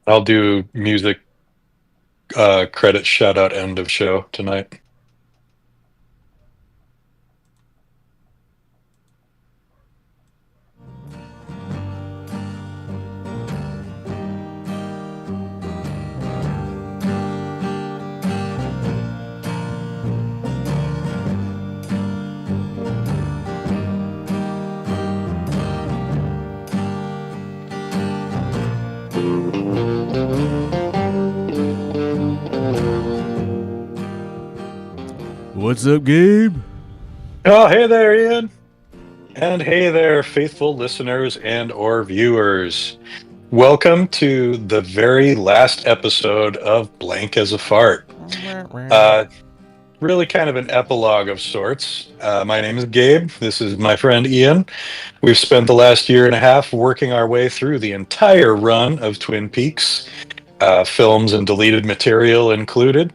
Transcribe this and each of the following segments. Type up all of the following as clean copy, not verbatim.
I'll do music credit shout out end of show tonight. What's up, Gabe? Oh, hey there, Ian. And hey there, faithful listeners and or viewers. Welcome to the very last episode of Blank as a Fart. Uh, Really kind of an epilogue of sorts. My name is Gabe. This is my friend Ian. We've spent the last year and a half working our way through the entire run of Twin Peaks, films and deleted material included.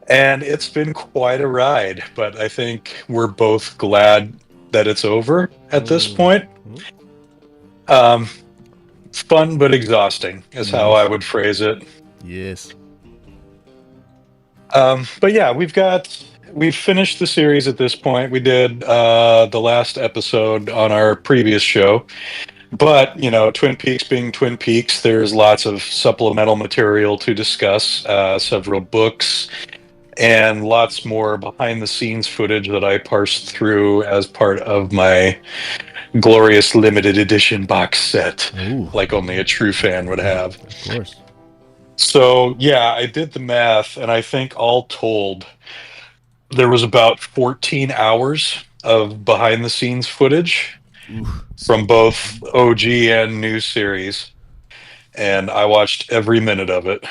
And it's been quite a ride, but I think we're both glad that it's over at this point. Um, Fun but exhausting is how I Yes. would phrase it. Yes. But yeah, we've finished the series at this point. We did the last episode on our previous show. But, Twin Peaks being Twin Peaks, there's lots of supplemental material to discuss, several books, and lots more behind the scenes footage that I parsed through as part of my glorious limited edition box set, Ooh, like only a true fan would have. of course. So, yeah, I did the math, and I think all told, there was about 14 hours of behind the scenes footage Ooh. from both OG and new series, and I watched every minute of it.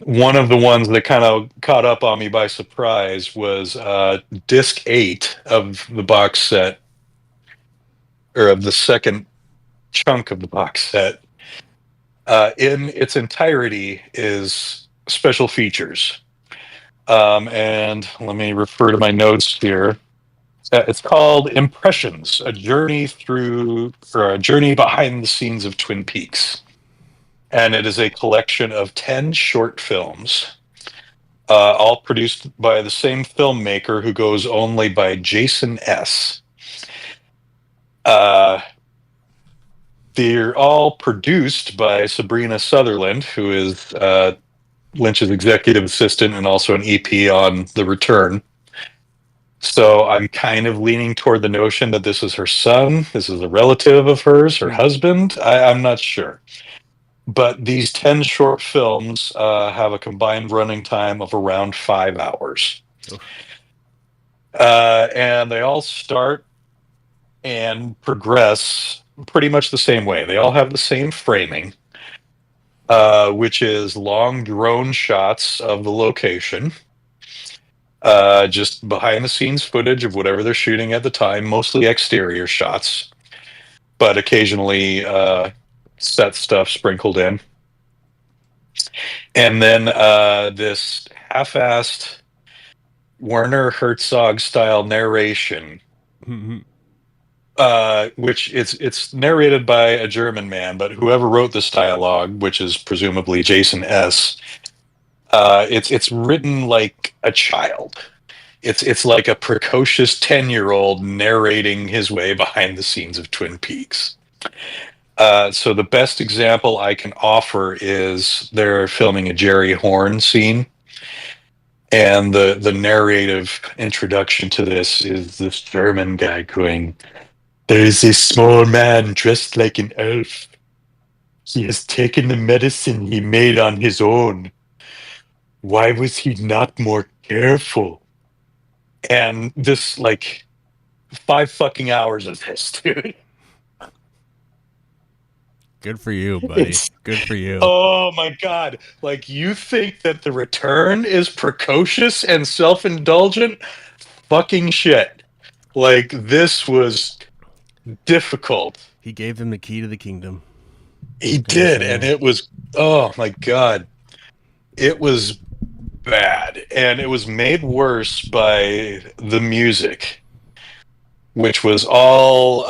One of the ones that kind of caught up on me by surprise was disc 8 of the box set, or of the second chunk of the box set. In its entirety is special features. And let me refer to my notes here. It's called Impressions, a journey through, or a journey behind the scenes of Twin Peaks. And it is a collection of 10 short films, all produced by the same filmmaker who goes only by Jason S. Uh, they're all produced by Sabrina Sutherland, who is Lynch's executive assistant and also an EP on The Return. So I'm kind of leaning toward the notion that this is her son, this is a relative of hers, her husband. I'm not sure. But these 10 short films have a combined running time of around 5 hours. Oof. And they all start and progress pretty much the same way. They all have the same framing, which is long drone shots of the location, just behind the scenes footage of whatever they're shooting at the time, mostly exterior shots, but occasionally set stuff sprinkled in. And then this half-assed Werner Herzog style narration, which it's narrated by a German man, but whoever wrote this dialogue, which is presumably Jason S., it's written like a child. It's like a precocious 10-year-old narrating his way behind the scenes of Twin Peaks. So the best example I can offer is they're filming a Jerry Horn scene, and the narrative introduction to this is this German guy going, "There is a small man dressed like an elf. He has taken the medicine he made on his own. Why was he not more careful?" And this, like, 5 fucking hours of this, dude. Good for you, buddy. It's Good for you. Oh my God. Like, you think that The Return is precocious and self-indulgent? Fucking shit. Like, this was difficult. He gave them the key to the kingdom. He What can I did, say? and it was, oh my God. It was bad. And it was made worse by the music, which was all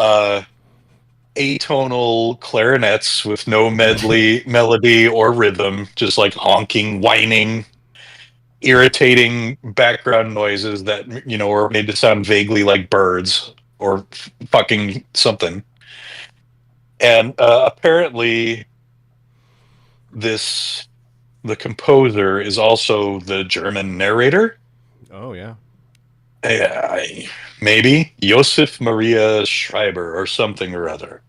atonal clarinets with no melody or rhythm, just like honking, whining, irritating background noises that are made to sound vaguely like birds or fucking something. And apparently, the composer is also the German narrator. Oh yeah. Maybe Josef Maria Schreiber or something or other.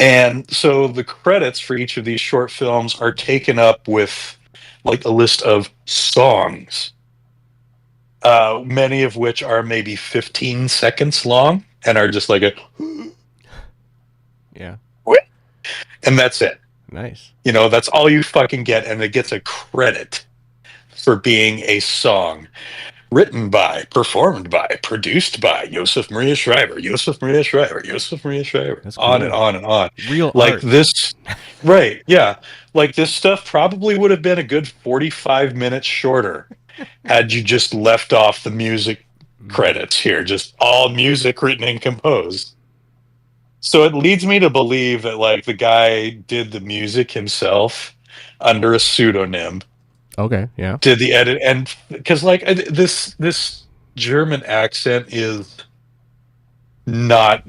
And so the credits for each of these short films are taken up with like a list of songs, many of which are maybe 15 seconds long and are just like a Yeah. and that's it. Nice. That's all you fucking get, and it gets a credit for being a song written by, performed by, produced by Josef Maria Schreiber, Josef Maria Schreiber, Josef Maria Schreiber, That's on and cool. on and on. Real Like art. this, right? Yeah, like this stuff probably would have been a good 45 minutes shorter had you just left off the music credits here, just all music written and composed. So it leads me to believe that like the guy did the music himself under a pseudonym, Okay. Yeah. did the edit, and because like this German accent is not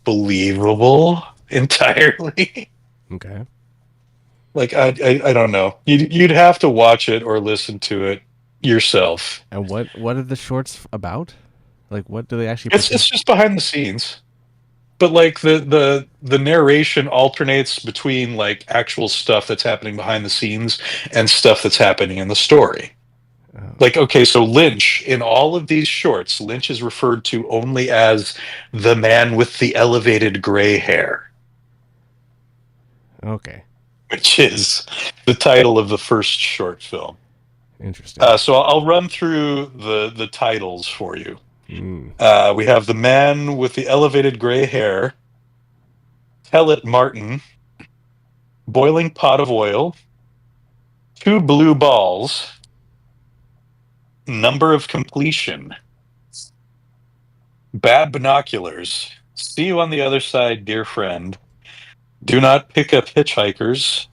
believable entirely. Okay. Like I don't know. You'd have to watch it or listen to it yourself. And what are the shorts about? Like, what do they actually portray? It's just behind the scenes. But like the narration alternates between like actual stuff that's happening behind the scenes and stuff that's happening in the story. Oh, Like, okay, so Lynch, in all of these shorts, Lynch is referred to only as the man with the elevated gray hair, okay. which is the title of the first short film. Interesting. So I'll run through the titles for you. Mm. We have the man with the elevated gray hair, Tell It Martin, Boiling Pot of Oil, Two Blue Balls, Number of Completion, Bad Binoculars, See You on the Other Side, Dear Friend, Do Not Pick Up Hitchhikers,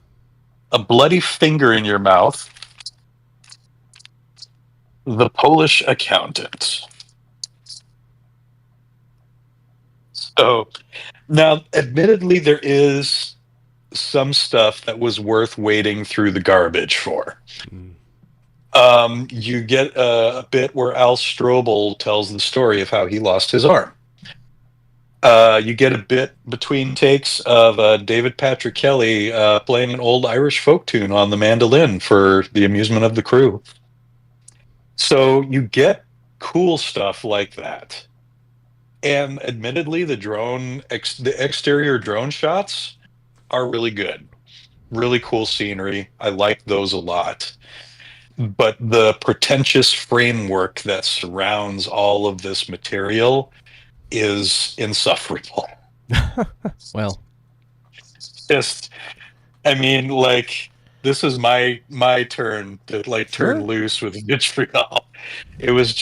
A Bloody Finger in Your Mouth, The Polish Accountant. So, now, admittedly, there is some stuff that was worth wading through the garbage for. Mm. You get a bit where Al Strobel tells the story of how he lost his arm. You get a bit between takes of David Patrick Kelly playing an old Irish folk tune on the mandolin for the amusement of the crew. So you get cool stuff like that. And admittedly, the exterior drone shots are really good. Really cool scenery. I like those a lot. But the pretentious framework that surrounds all of this material is insufferable. Well, Just, I mean, like, this is my turn to like sure. turn loose with vitriol. It was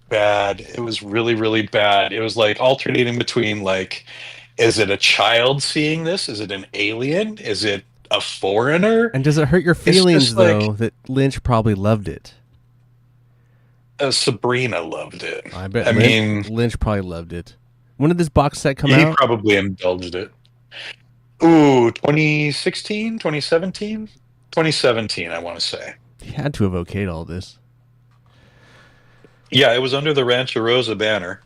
bad. It was really, really bad. It was like alternating between like, is it a child seeing this? Is it an alien? Is it a foreigner? And does it hurt your It's feelings just like though that Lynch probably loved it? Sabrina loved it. I bet I mean, Lynch probably loved it. When did this box set come he out? probably indulged it. Ooh, 2016, 2017? 2017, I want to say. He had to have okayed all this. Yeah, it was under the Rancho Rosa banner.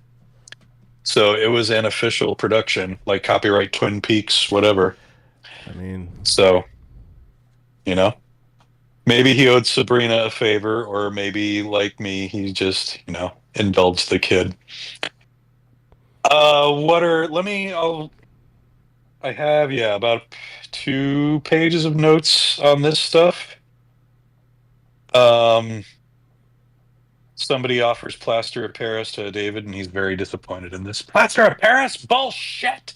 So it was an official production, like copyright Twin Peaks, whatever. I mean, So, you know, maybe he owed Sabrina a favor, or maybe, like me, he just, indulged the kid. I have, yeah, about 2 pages of notes on this stuff. Somebody offers plaster of Paris to David, and he's very disappointed in this. Plaster of Paris? Bullshit!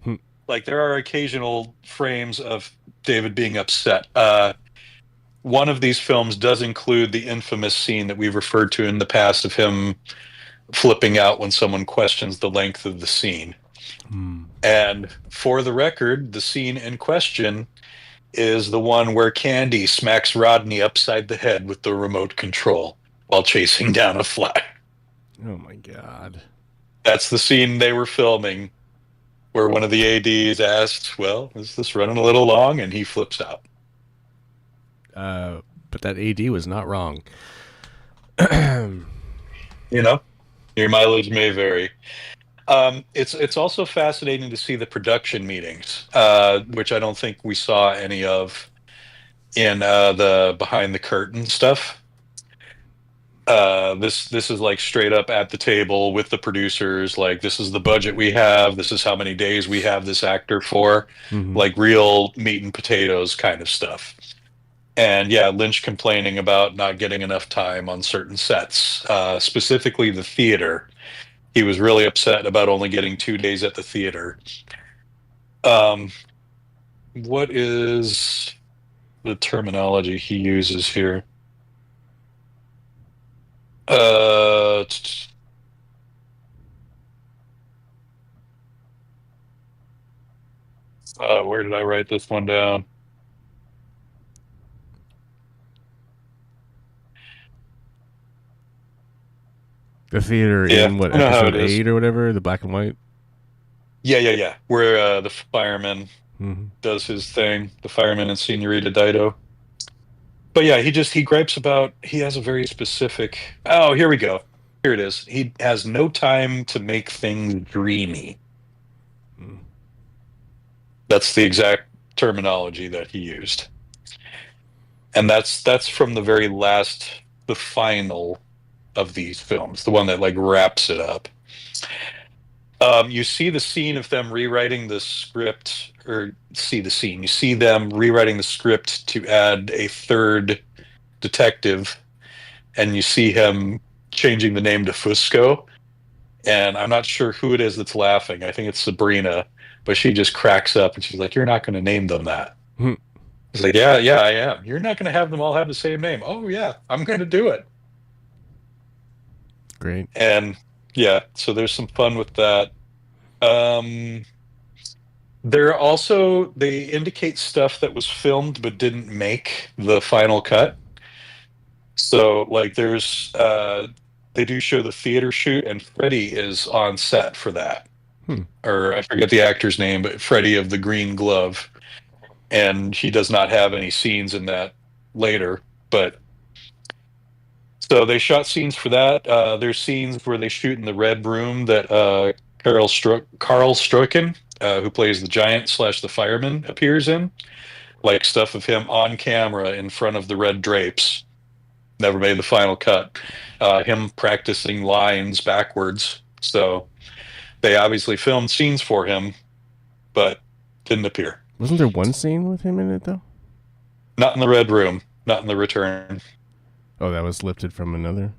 Hmm. Like, there are occasional frames of David being upset. One of these films does include the infamous scene that we've referred to in the past of him flipping out when someone questions the length of the scene. And for the record, the scene in question is the one where Candy smacks Rodney upside the head with the remote control while chasing down a fly. Oh my god. That's the scene they were filming where one of the ADs asked, well, is this running a little long? And he flips out. But that AD was not wrong. You know, your mileage may vary. It's also fascinating to see the production meetings, which I don't think we saw any of in the behind the curtain stuff. This is like straight up at the table with the producers. Like, this is the budget we have. This is how many days we have this actor for. Mm-hmm. Like real meat and potatoes kind of stuff. And yeah, Lynch complaining about not getting enough time on certain sets, specifically the theater. He was really upset about only getting 2 days at the theater. Um, what is the terminology he uses here? Uh, where did I write this one down? The theater Yeah, in what, I know how episode it is. 8 or whatever, the black and white. Yeah. Where the fireman Mm-hmm. does his thing, the fireman and Senorita Dido. But yeah, he gripes about he has a very specific. Oh, here we go. Here it is. He has no time to make things dreamy. Mm. That's the exact terminology that he used. And that's from the very last, the final of these films, the one that like wraps it up. You see the scene of them rewriting the script, or see the scene. You see them rewriting the script to add a third detective, and you see him changing the name to Fusco. And I'm not sure who it is that's laughing. I think it's Sabrina, but she just cracks up and she's like, "You're not going to name them that." Hmm. It's like, yeah, I am. You're not going to have them all have the same name. Oh yeah, I'm going to do it. Great. And yeah, so there's some fun with that. Um, they indicate stuff that was filmed but didn't make the final cut. So like they do show the theater shoot, and Freddie is on set for that. Hmm. Or I forget the actor's name, but Freddie of the Green Glove. And he does not have any scenes in that later. But so they shot scenes for that. There's scenes where they shoot in the red room that Carl Stroken, who plays the giant slash the fireman, appears in. Like stuff of him on camera in front of the red drapes. Never made the final cut. Him practicing lines backwards. So they obviously filmed scenes for him, but didn't appear. Wasn't there one scene with him in it though? Not in the red room. Not in the return. Oh, that was lifted from another.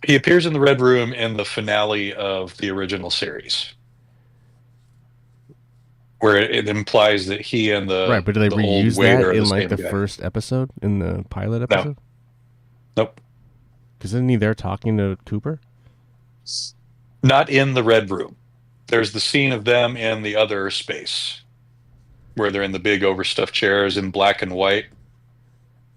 He appears in the red room in the finale of the original series, where it implies that he and Right, but do they the old reuse waiter that are in like same the guy. first episode, in the pilot No. episode? Nope. Because isn't he there talking to Cooper? Not in the red room. There's the scene of them in the other space where they're in the big overstuffed chairs in black and white.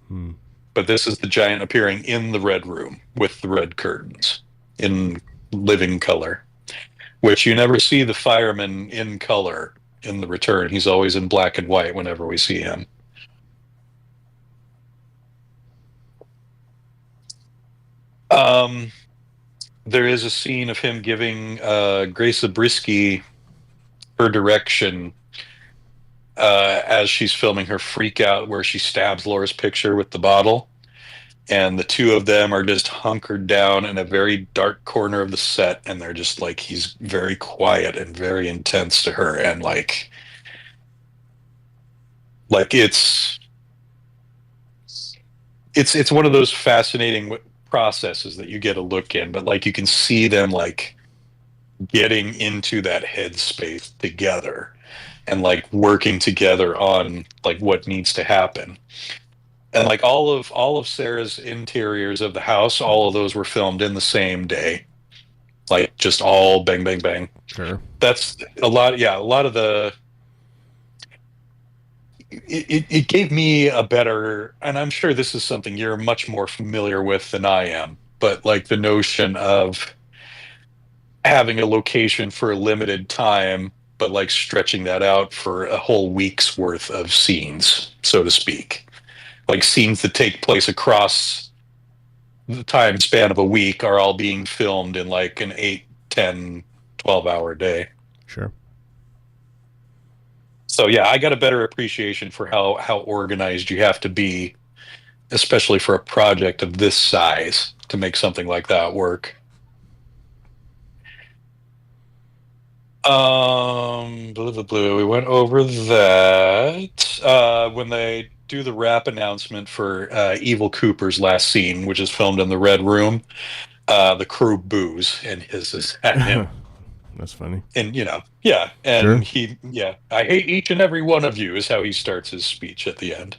Hmm. But this is the giant appearing in the red room with the red curtains in living color, which you never see the fireman in color in the return. He's always in black and white whenever we see him. There is a scene of him giving Grace Zabriskie her direction as she's filming her freak out where she stabs Laura's picture with the bottle. And the two of them are just hunkered down in a very dark corner of the set. And they're just like, he's very quiet and very intense to her. And like it's one of those fascinating processes that you get a look in, but like you can see them like getting into that headspace together and like working together on like what needs to happen. And like all of Sarah's interiors of the house, all of those were filmed in the same day. like just all bang, bang, bang. Sure. That's a lot. Yeah, a lot of the it gave me a better, and I'm sure this is something you're much more familiar with than I am, but like the notion of having a location for a limited time, but like stretching that out for a whole week's worth of scenes, so to speak. Like scenes that take place across the time span of a week are all being filmed in like an 8, 10, 12 hour day. Sure. So yeah, I got a better appreciation for how organized you have to be, especially for a project of this size, to make something like that work. Blue. We went over that. When they do the rap announcement for Evil Cooper's last scene, which is filmed in the Red Room, the crew boos, and his is at him. That's funny. And yeah, and Sure. I hate each and every one of you is how he starts his speech at the end.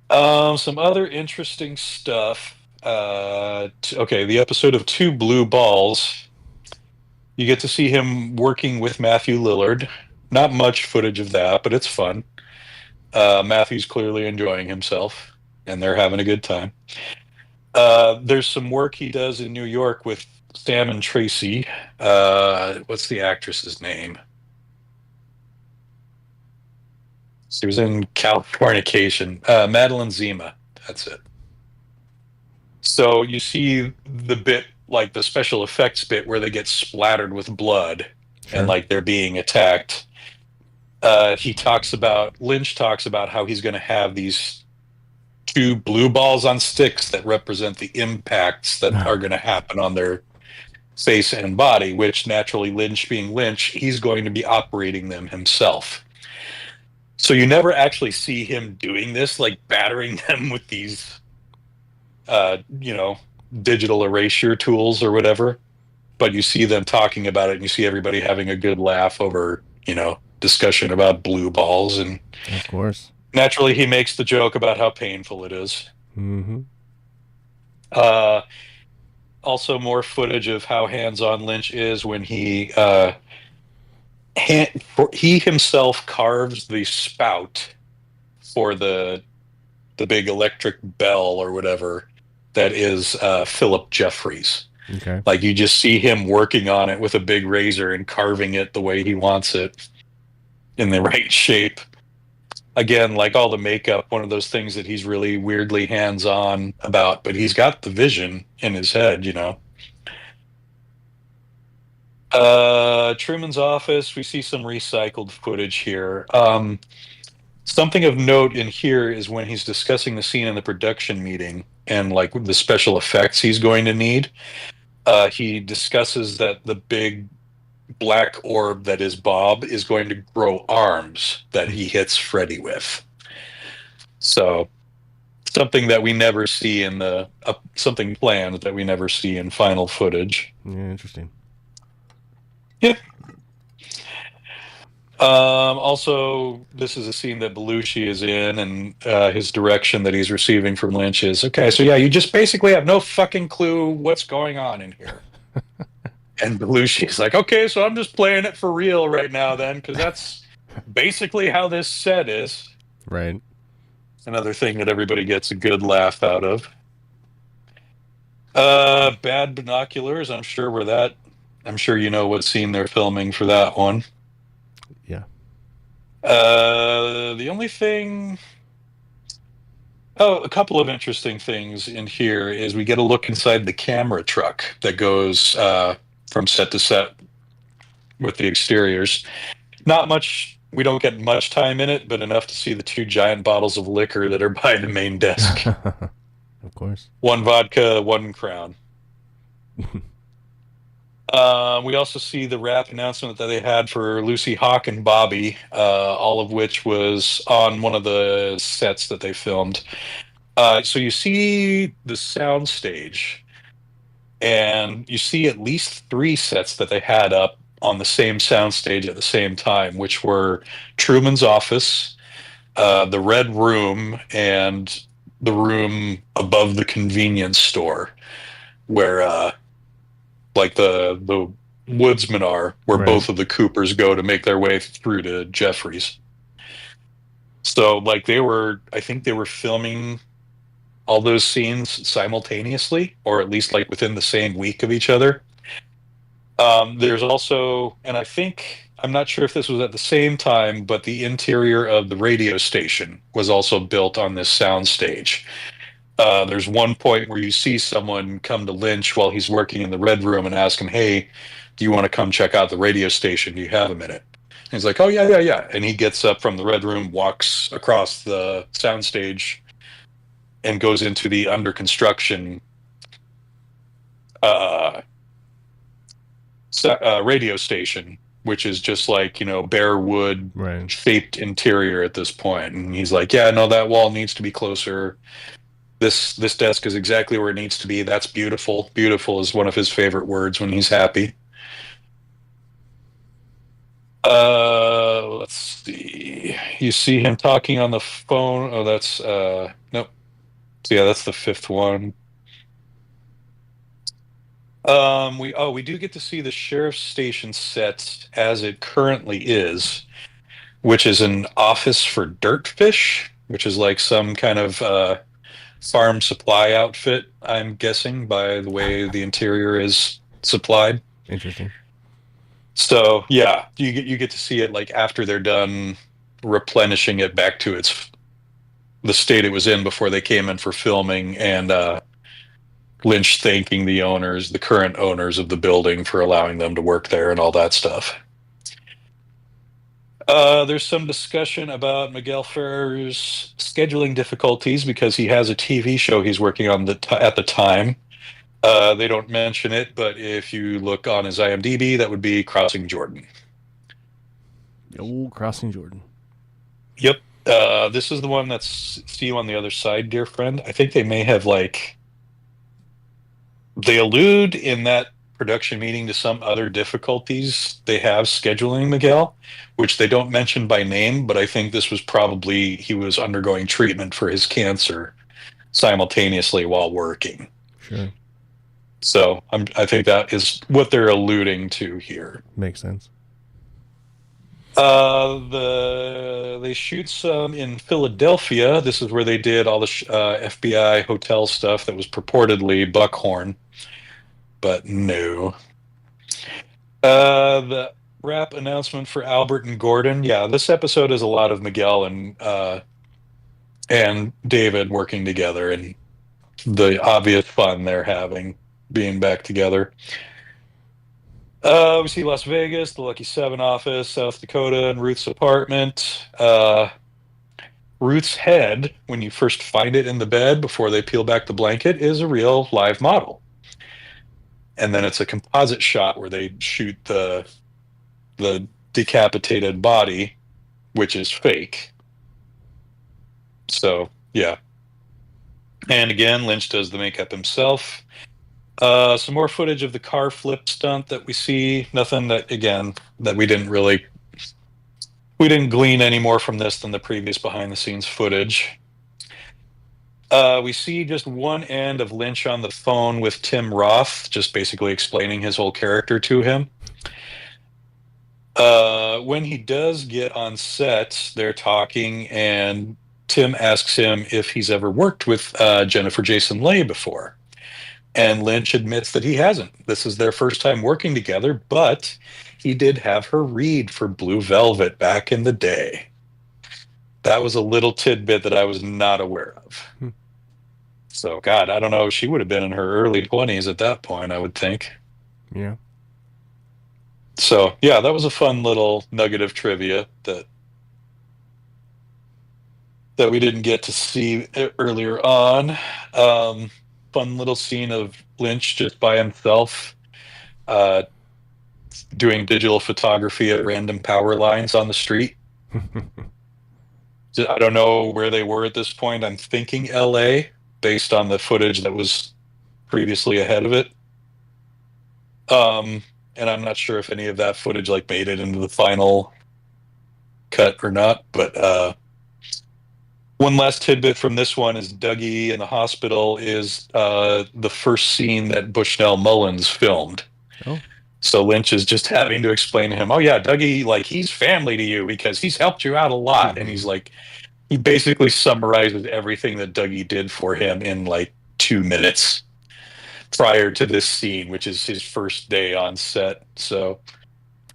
Some other interesting stuff. Okay, the episode of Two Blue Balls. You get to see him working with Matthew Lillard. Not much footage of that, but it's fun. Matthew's clearly enjoying himself, and they're having a good time. There's some work he does in New York with Sam and Tracy. What's the actress's name? She was in Californication. Madeline Zima. That's it. So you see the bit, like the special effects bit, where they get splattered with blood and Sure. like they're being attacked. Lynch talks about how he's going to have these two blue balls on sticks that represent the impacts that are going to happen on their face and body, which naturally, Lynch being Lynch, he's going to be operating them himself. So you never actually see him doing this, like battering them with these, digital erasure tools or whatever. But you see them talking about it, and you see everybody having a good laugh over, discussion about blue balls. And Of course. naturally, he makes the joke about how painful it is. Mm-hmm. Uh, Also, more footage of how hands-on Lynch is when he himself carves the spout for the big electric bell or whatever that is Philip Jeffries. Okay. Like you just see him working on it with a big razor and carving it the way he wants it in the right shape. Again, like all the makeup, one of those things that he's really weirdly hands-on about, but he's got the vision in his head. Truman's office, we see some recycled footage here. Something of note in here is when he's discussing the scene in the production meeting and like the special effects he's going to need. He discusses that the big black orb that is Bob is going to grow arms that he hits Freddy with. So something that we never see in something planned that we never see in final footage. Yeah, interesting. Yep. Also, this is a scene that Belushi is in, and his direction that he's receiving from Lynch is, okay, so yeah, you just basically have no fucking clue what's going on in here. And Belushi's like, okay, so I'm just playing it for real right now then, because that's basically how this set is. Right. Another thing that everybody gets a good laugh out of. Bad binoculars, I'm sure you know what scene they're filming for that one. Yeah. The only thing... Oh, a couple of interesting things in here is we get a look inside the camera truck that goes from set to set with the exteriors. Not much, we don't get much time in it, but enough to see the two giant bottles of liquor that are by the main desk. Of course. One vodka, one Crown. We also see the rap announcement that they had for Lucy Hawk and Bobby, all of which was on one of the sets that they filmed. So you see the sound stage, and you see at least 3 sets that they had up on the same sound stage at the same time, which were Truman's office, the Red Room, and the room above the convenience store, where like the woodsmen are, where Right. both of the Coopers go to make their way through to Jeffries. So like I think they were filming all those scenes simultaneously, or at least like within the same week of each other. There's also, and I think, I'm not sure if this was at the same time, but the interior of the radio station was also built on this sound stage. There's one point where you see someone come to Lynch while he's working in the Red Room and ask him, "Hey, do you want to come check out the radio station? Do you have a minute?" And he's like, "Oh, yeah, yeah, yeah." And he gets up from the Red Room, walks across the soundstage, and goes into the under construction uh, radio station, which is just like, bare wood Right. shaped interior at this point. And he's like, "Yeah, no, that wall needs to be closer. This desk is exactly where it needs to be. That's beautiful." Beautiful is one of his favorite words when he's happy. Let's see. You see him talking on the phone. Oh, that's nope. So yeah, that's the fifth one. We do get to see the sheriff's station set as it currently is, which is an office for dirtfish, which is like some kind of farm supply outfit, I'm guessing, by the way the interior is supplied. Interesting. So yeah, you get to see it like after they're done replenishing it back to the state it was in before they came in for filming, and Lynch thanking the owners, the current owners of the building, for allowing them to work there and all that stuff. There's some discussion about Miguel Ferrer's scheduling difficulties because he has a TV show he's working on at the time. They don't mention it, but if you look on his IMDb, that would be Crossing Jordan. Old Crossing Jordan. Yep. This is the one that's See You on the Other Side, Dear Friend. I think they may have they allude in that production meeting to some other difficulties they have scheduling Miguel, which they don't mention by name, but I think this was probably he was undergoing treatment for his cancer simultaneously while working. Sure. So I think that is what they're alluding to here. Makes sense. They shoot some in Philadelphia. This is where they did all the FBI hotel stuff that was purportedly Buckhorn, but no. The rap announcement for Albert and Gordon. Yeah, this episode is a lot of Miguel and David working together and the obvious fun they're having being back together. We see Las Vegas, the Lucky Seven office, South Dakota, and Ruth's apartment. Ruth's head, when you first find it in the bed before they peel back the blanket, is a real live model. And then it's a composite shot where they shoot the decapitated body, which is fake. So, yeah. And again, Lynch does the makeup himself. Some more footage of the car flip stunt that we see. Nothing that we didn't glean any more from this than the previous behind the scenes footage. We see just one end of Lynch on the phone with Tim Roth, just basically explaining his whole character to him. When he does get on set, they're talking, and Tim asks him if he's ever worked with Jennifer Jason Leigh before. And Lynch admits that he hasn't. This is their first time working together, but he did have her read for Blue Velvet back in the day. That was a little tidbit that I was not aware of. So, God, I don't know. She would have been in her early 20s at that point, I would think. Yeah. So, yeah, that was a fun little nugget of trivia that we didn't get to see earlier on. Fun little scene of Lynch just by himself doing digital photography at random power lines on the street. I don't know where they were at this point. I'm thinking LA based on the footage that was previously ahead of it. And I'm not sure if any of that footage made it into the final cut or not, but one last tidbit from this one is Dougie in the hospital is the first scene that Bushnell Mullins filmed. Oh. So Lynch is just having to explain to him, oh yeah, Dougie, like he's family to you because he's helped you out a lot. And he's like, he basically summarizes everything that Dougie did for him in like 2 minutes prior to this scene, which is his first day on set. So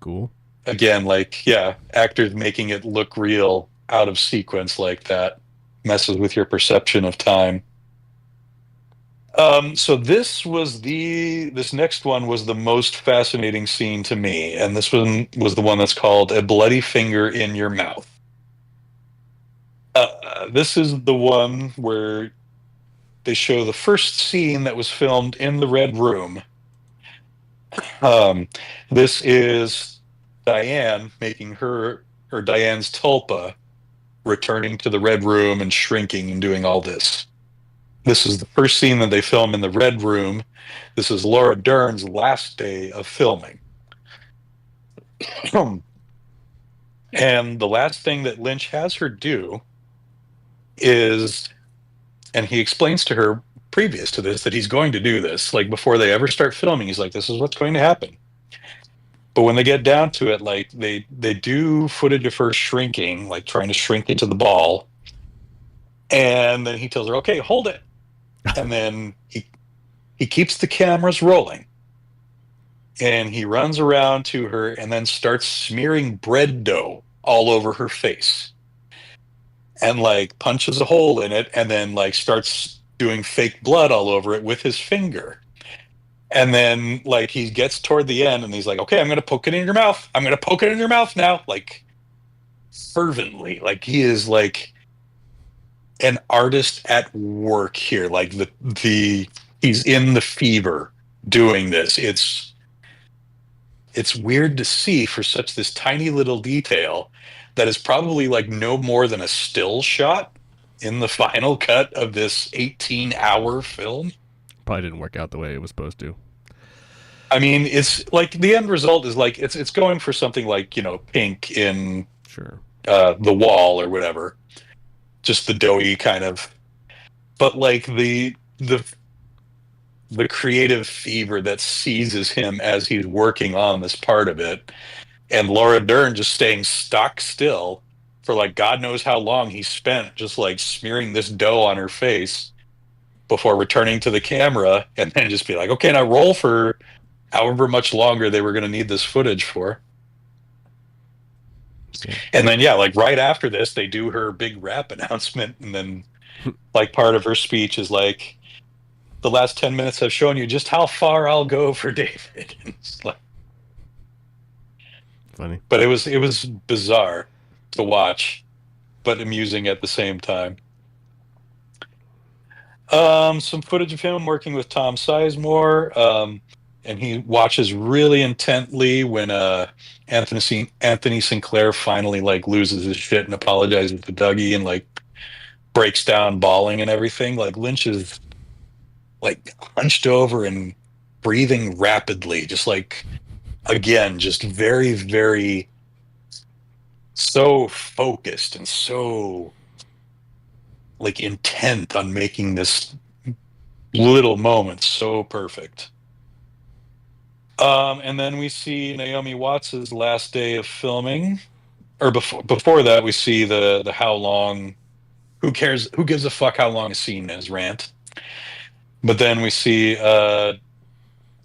Cool. again, like, yeah, actors making it look real out of sequence like that messes with your perception of time. So this next one was the most fascinating scene to me, and this one was the one that's called "A Bloody Finger in Your Mouth." This is the one where they show the first scene that was filmed in the Red Room. This is Diane making Diane's tulpa, returning to the Red Room and shrinking and doing all this. This is the first scene that they film in the Red Room. This is Laura Dern's last day of filming. And the last thing that Lynch has her do is, and he explains to her previous to this that he's going to do this, like before they ever start filming, he's like, this is what's going to happen. But when they get down to it, like they do footage of her shrinking, like trying to shrink into the ball. And then he tells her, okay, hold it. And then he keeps the cameras rolling. And he runs around to her and then starts smearing bread dough all over her face. And like punches a hole in it and then like starts doing fake blood all over it with his finger. And then like he gets toward the end and he's like, okay, I'm going to poke it in your mouth. I'm going to poke it in your mouth now. Like fervently. Like he is like an artist at work here. Like he's in the fever doing this. It's weird to see for such this tiny little detail that is probably like no more than a still shot in the final cut of this 18-hour film. Probably didn't work out the way it was supposed to. I mean, it's like the end result is like it's going for something like, you know, pink in Sure. The Wall or whatever. Just the doughy kind of, but like the creative fever that seizes him as he's working on this part of it, and Laura Dern just staying stock still for like God knows how long he spent just like smearing this dough on her face before returning to the camera and then just be like, okay, now roll for however much longer they were going to need this footage for. Yeah. And then, yeah, like right after this, they do her big rap announcement. And then like part of her speech is like, the last 10 minutes have shown you just how far I'll go for David. It's like, Funny. but it was bizarre to watch, but amusing at the same time. Some footage of him working with Tom Sizemore, and he watches really intently when Anthony Sinclair finally like loses his shit and apologizes to Dougie and like breaks down bawling and everything. Like Lynch is like hunched over and breathing rapidly, just like again, just very, very so focused and so like intent on making this little moment so perfect. And then we see Naomi Watts' last day of filming, or before that, we see the how long, who cares, who gives a fuck how long a scene is rant. But then we see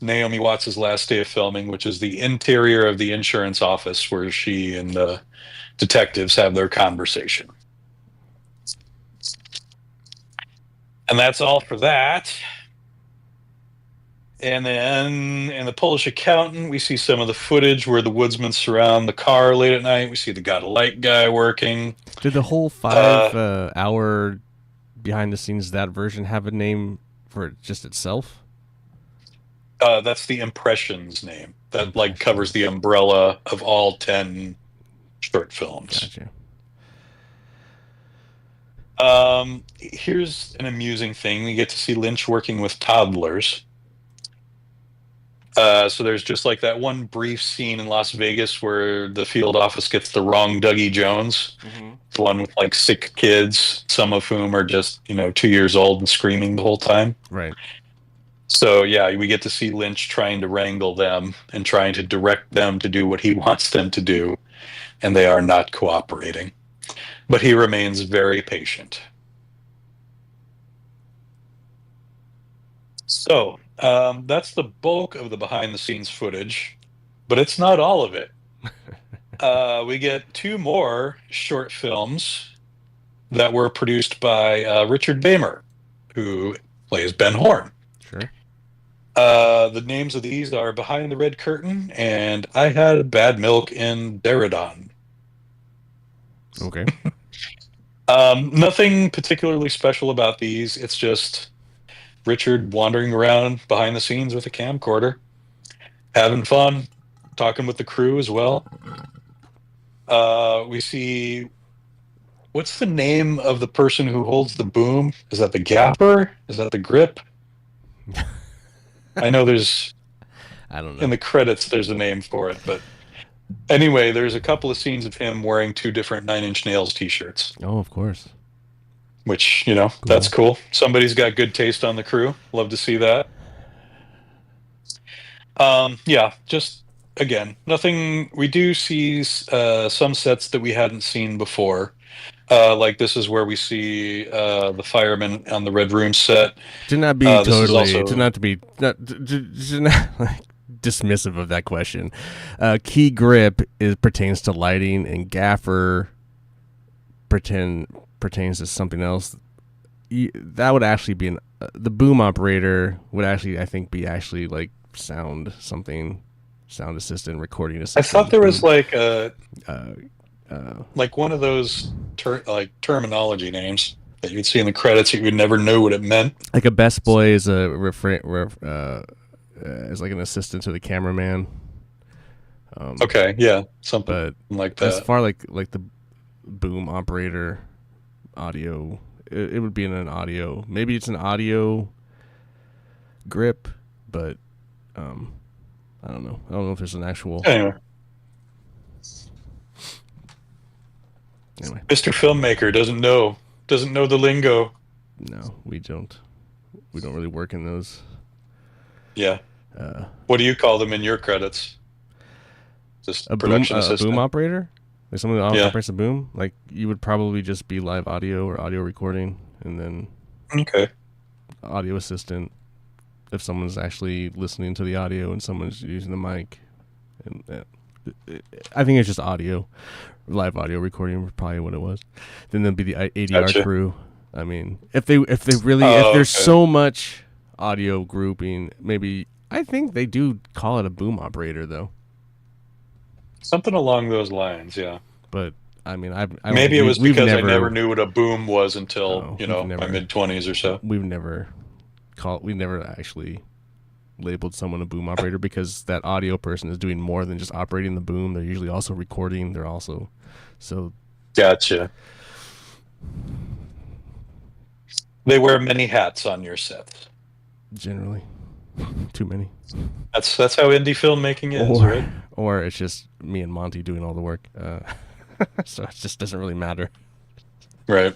Naomi Watts' last day of filming, which is the interior of the insurance office where she and the detectives have their conversation. And that's all for that. And then in the Polish Accountant, we see some of the footage where the woodsmen surround the car late at night. We see the Got a Light guy working. Did the whole 5-hour behind the scenes that version have a name for it just itself? That's the Impressions name. That like covers the umbrella of all 10 short films. Gotcha. Here's an amusing thing. We get to see Lynch working with toddlers. So there's just like that one brief scene in Las Vegas where the field office gets the wrong Dougie Jones. Mm-hmm. The one with like 6 kids, some of whom are just, 2 years old and screaming the whole time. Right. So yeah, we get to see Lynch trying to wrangle them and trying to direct them to do what he wants them to do, and they are not cooperating. But he remains very patient. So that's the bulk of the behind the scenes footage, but it's not all of it. We get two more short films that were produced by Richard Bamer, who plays Ben Horn. Sure. The names of these are Behind the Red Curtain and I Had Bad Milk in Deridon. Okay. Nothing particularly special about these. It's just Richard wandering around behind the scenes with a camcorder, having fun, talking with the crew as well. We see, what's the name of the person who holds the boom? Is that the gaffer? Is that the grip? I know there's, I don't know. in the credits, there's a name for it, but anyway, there's a couple of scenes of him wearing two different Nine Inch Nails t-shirts. Oh, of course. Which, you know, cool. That's cool. Somebody's got good taste on the crew. Love to see that. Yeah, just again, nothing. We do see some sets that we hadn't seen before. Like this is where we see the fireman on the Red Room set. To not be totally, to not to be not, to not like dismissive of that question. Key grip pertains to lighting, and gaffer pertains to something else. That would actually be the boom operator would actually, I think, be actually like sound assistant, recording assistant. I thought there was like a like one of those terminology names that you'd see in the credits. You would never know what it meant. Like a best boy is a is like an assistant to the cameraman. Okay, yeah, something like that. As far like the boom operator, audio, it would be in an audio. Maybe it's an audio grip, but I don't know. I don't know if there's an actual. Anyway, Mr. Filmmaker doesn't know the lingo. No, we don't. We don't really work in those. Yeah. What do you call them in your credits? Just a production assistant. A boom operator? Like someone that operates a boom? Like you would probably just be live audio or audio recording, and then audio assistant if someone's actually listening to the audio and someone's using the mic. And I think it's just audio, live audio recording was probably what it was. Then there'd be the ADR crew. I mean, if there's so much audio grouping, maybe I think they do call it a boom operator though. Something along those lines, yeah. But I mean, maybe it was because I never knew what a boom was until my mid-20s or so. We never actually labeled someone a boom operator because that audio person is doing more than just operating the boom. They're usually also recording. They're also so. Gotcha. They wear many hats on your sets. Generally, too many. That's how indie filmmaking is, right? Or it's just me and Monty doing all the work, so it just doesn't really matter. Right.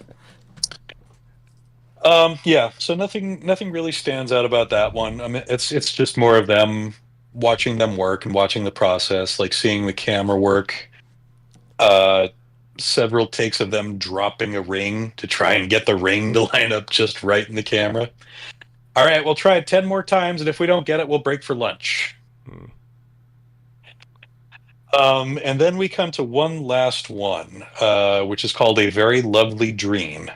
Yeah. So nothing really stands out about that one. I mean, it's just more of them watching them work and watching the process, like seeing the camera work. Several takes of them dropping a ring to try and get the ring to line up just right in the camera. All right, we'll try it 10 more times, and if we don't get it, we'll break for lunch. And then we come to one last one, which is called A Very Lovely Dream.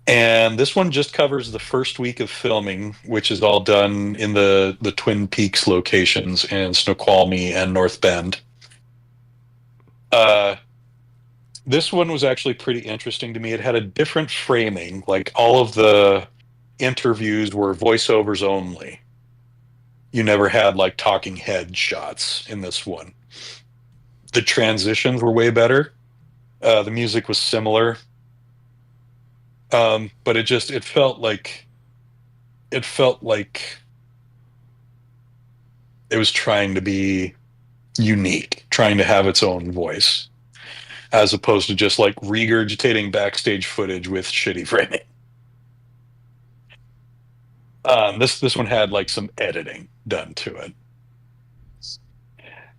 And this one just covers the first week of filming, which is all done in the Twin Peaks locations in Snoqualmie and North Bend. This one was actually pretty interesting to me. It had a different framing. Like all of the interviews were voiceovers only. You never had like talking head shots in this one. The transitions were way better. The music was similar. But it felt like it was trying to be unique, trying to have its own voice, as opposed to just like regurgitating backstage footage with shitty framing. This one had like some editing done to it.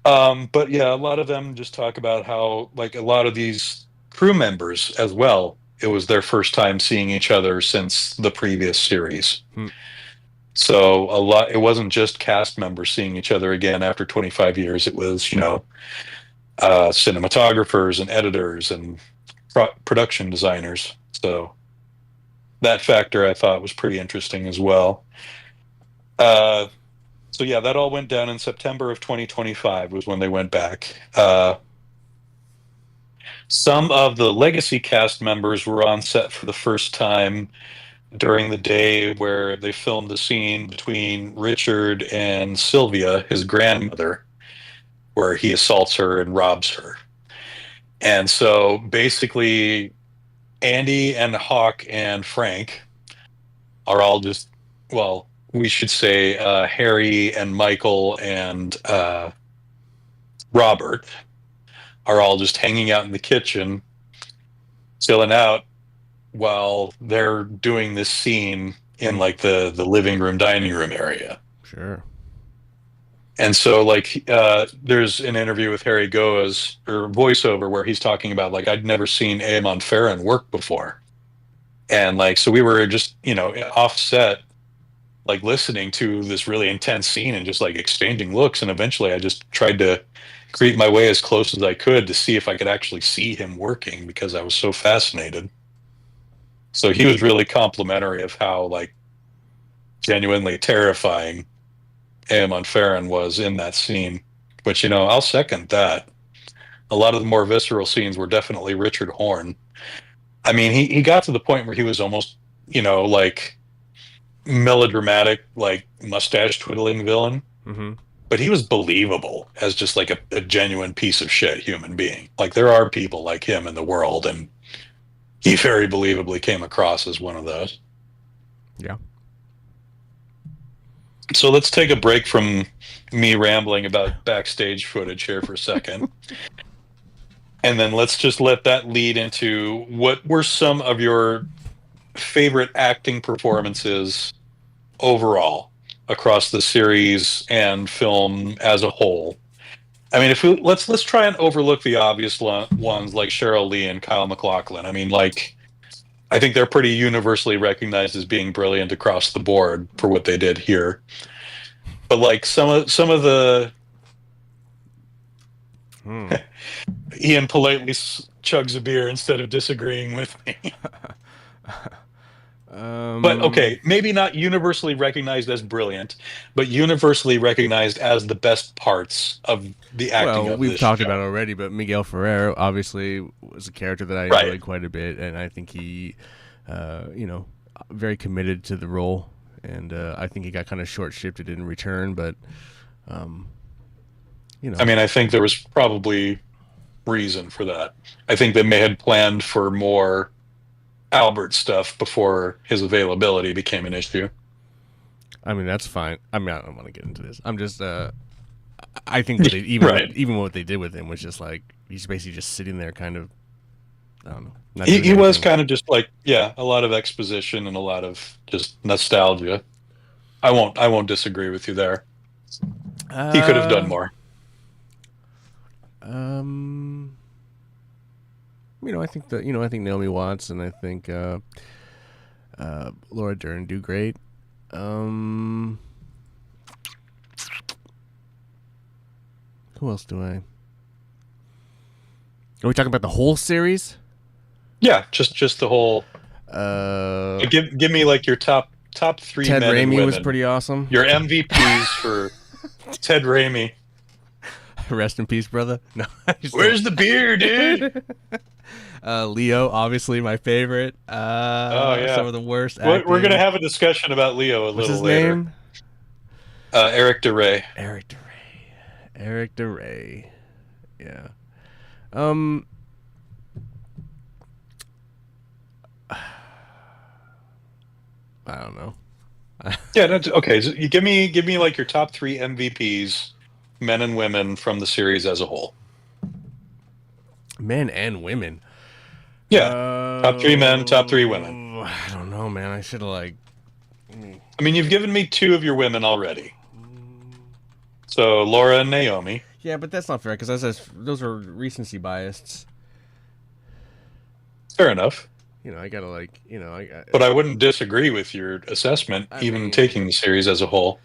But yeah, a lot of them just talk about how like a lot of these crew members as well, it was their first time seeing each other since the previous series. So it wasn't just cast members seeing each other again after 25 years. It was, cinematographers and editors and production designers. So that factor I thought was pretty interesting as well. So yeah, that all went down in September of 2025 was when they went back. Some of the legacy cast members were on set for the first time during the day where they filmed the scene between Richard and Sylvia, his grandmother, where he assaults her and robs her. And so basically, Andy and Hawk and Frank are all just, well, we should say Harry and Michael and Robert are all just hanging out in the kitchen, chilling out while they're doing this scene in like the living room, dining room area. Sure. And so like there's an interview with Harry Goa's or voiceover where he's talking about like I'd never seen Eamon Farron work before. And like so we were just, offset like listening to this really intense scene and just like exchanging looks, and eventually I just tried to creep my way as close as I could to see if I could actually see him working because I was so fascinated. So he was really complimentary of how like genuinely terrifying Eamon Farron was in that scene, which I'll second that. A lot of the more visceral scenes were definitely Richard Horn. I mean, he got to the point where he was almost, like melodramatic, like mustache twiddling villain. Mm-hmm. But he was believable as just like a genuine piece of shit human being. Like there are people like him in the world, and he very believably came across as one of those. Yeah. So let's take a break from me rambling about backstage footage here for a second. And then let's just let that lead into what were some of your favorite acting performances overall across the series and film as a whole. I mean, let's try and overlook the obvious ones like Cheryl Lee and Kyle MacLachlan. I mean, like, I think they're pretty universally recognized as being brilliant across the board for what they did here. But like some of the Ian politely chugs a beer instead of disagreeing with me. But okay, maybe not universally recognized as brilliant, but universally recognized as the best parts of the acting. Well, of we've this talked show. about it already, but Miguel Ferrer obviously was a character that I enjoyed quite a bit, and I think he, very committed to the role, and I think he got kind of short-shifted in return, but, I mean, I think there was probably reason for that. I think they may have planned for more Albert stuff before his availability became an issue. I mean, that's fine. I mean, I don't want to get into this. I'm just, I think that even what they did with him was just like, he's basically just sitting there kind of, I don't know. He was kind of just like, a lot of exposition and a lot of just nostalgia. I won't disagree with you there. He could have done more. I think Naomi Watts and I think Laura Dern do great. Who else do I? Are we talking about the whole series? Yeah, just the whole. Give me like your top three. Ted men and Raimi women. was pretty awesome. Your MVPs for Ted Raimi. Rest in peace, brother. No, where's the beer, dude? Leo, obviously my favorite. Some of the worst. We're gonna have a discussion about Leo What's little later. Name? Eric DeRay. Eric DeRay. Yeah. I don't know. Yeah, that's okay. So you give me like your top 3 MVPs, men and women from the series as a whole. Men and women. Yeah. Top 3 men, top 3 women. I don't know, man. I should have I mean, you've given me two of your women already. So Laura and Naomi. Yeah, but that's not fair because those are recency biased. Fair enough. I gotta But I wouldn't disagree with your assessment, even taking the series as a whole.